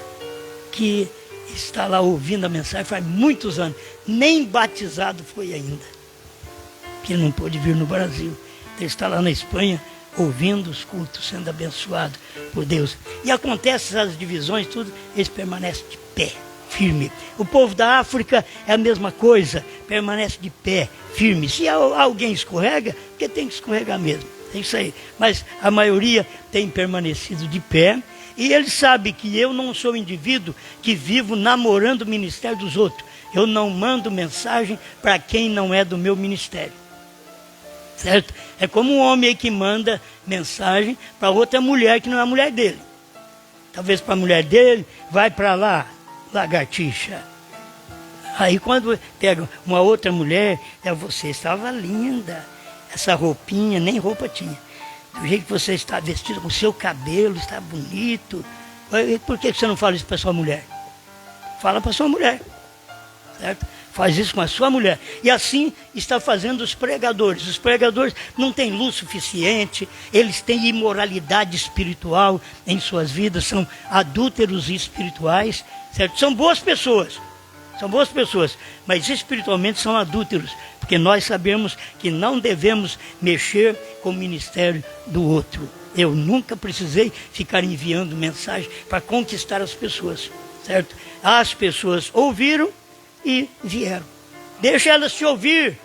que está lá ouvindo a mensagem faz muitos anos, nem batizado foi ainda, que ele não pôde vir no Brasil. Ele está lá na Espanha, ouvindo os cultos, sendo abençoado por Deus. E acontece as divisões, tudo, eles permanecem de pé, firme. O povo da África é a mesma coisa, permanece de pé, firme. Se alguém escorrega, porque tem que escorregar mesmo, é isso aí. Mas a maioria tem permanecido de pé, e ele sabe que eu não sou indivíduo que vivo namorando o ministério dos outros. Eu não mando mensagem para quem não é do meu ministério. Certo? É como um homem aí que manda mensagem para outra mulher que não é a mulher dele. Talvez para a mulher dele, vai para lá, lagartixa. Aí quando pega uma outra mulher, você estava linda, essa roupinha, nem roupa tinha. Do jeito que você está vestido, com o seu cabelo está bonito. Por que você não fala isso para sua mulher? Fala para sua mulher, certo? Faz isso com a sua mulher. E assim está fazendo os pregadores. Os pregadores não têm luz suficiente, eles têm imoralidade espiritual em suas vidas, são adúlteros espirituais, certo? São boas pessoas, mas espiritualmente são adúlteros, porque nós sabemos que não devemos mexer com o ministério do outro. Eu nunca precisei ficar enviando mensagem para conquistar as pessoas, certo? As pessoas ouviram e vieram. Deixa elas te ouvir,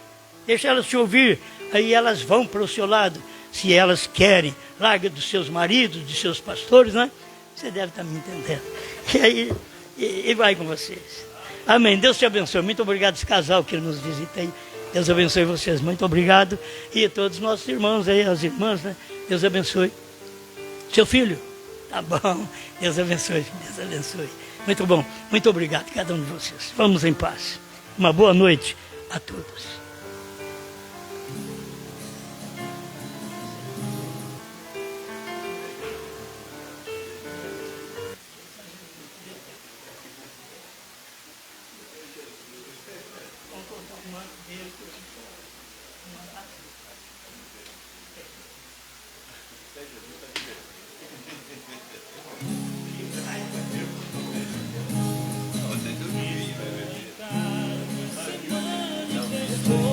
aí elas vão para o seu lado, se elas querem. Larga dos seus maridos, dos seus pastores, né? Você deve estar me entendendo. E aí, e vai com vocês. Amém. Deus te abençoe. Muito obrigado esse casal que nos visita aí. Deus abençoe vocês. Muito obrigado. E a todos os nossos irmãos aí, as irmãs, né? Deus abençoe. Seu filho? Tá bom. Deus abençoe. Deus abençoe. Muito bom. Muito obrigado a cada um de vocês. Vamos em paz. Uma boa noite a todos. Senhor.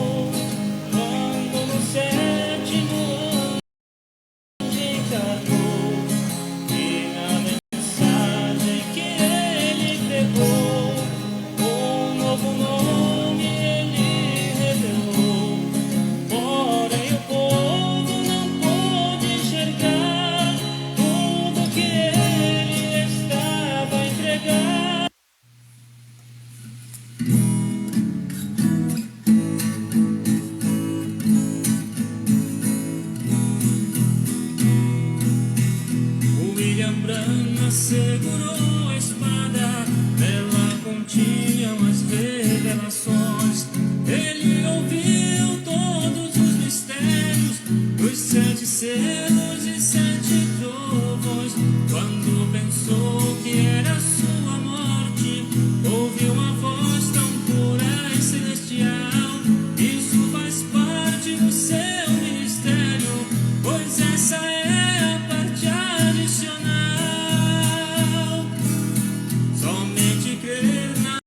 assegurou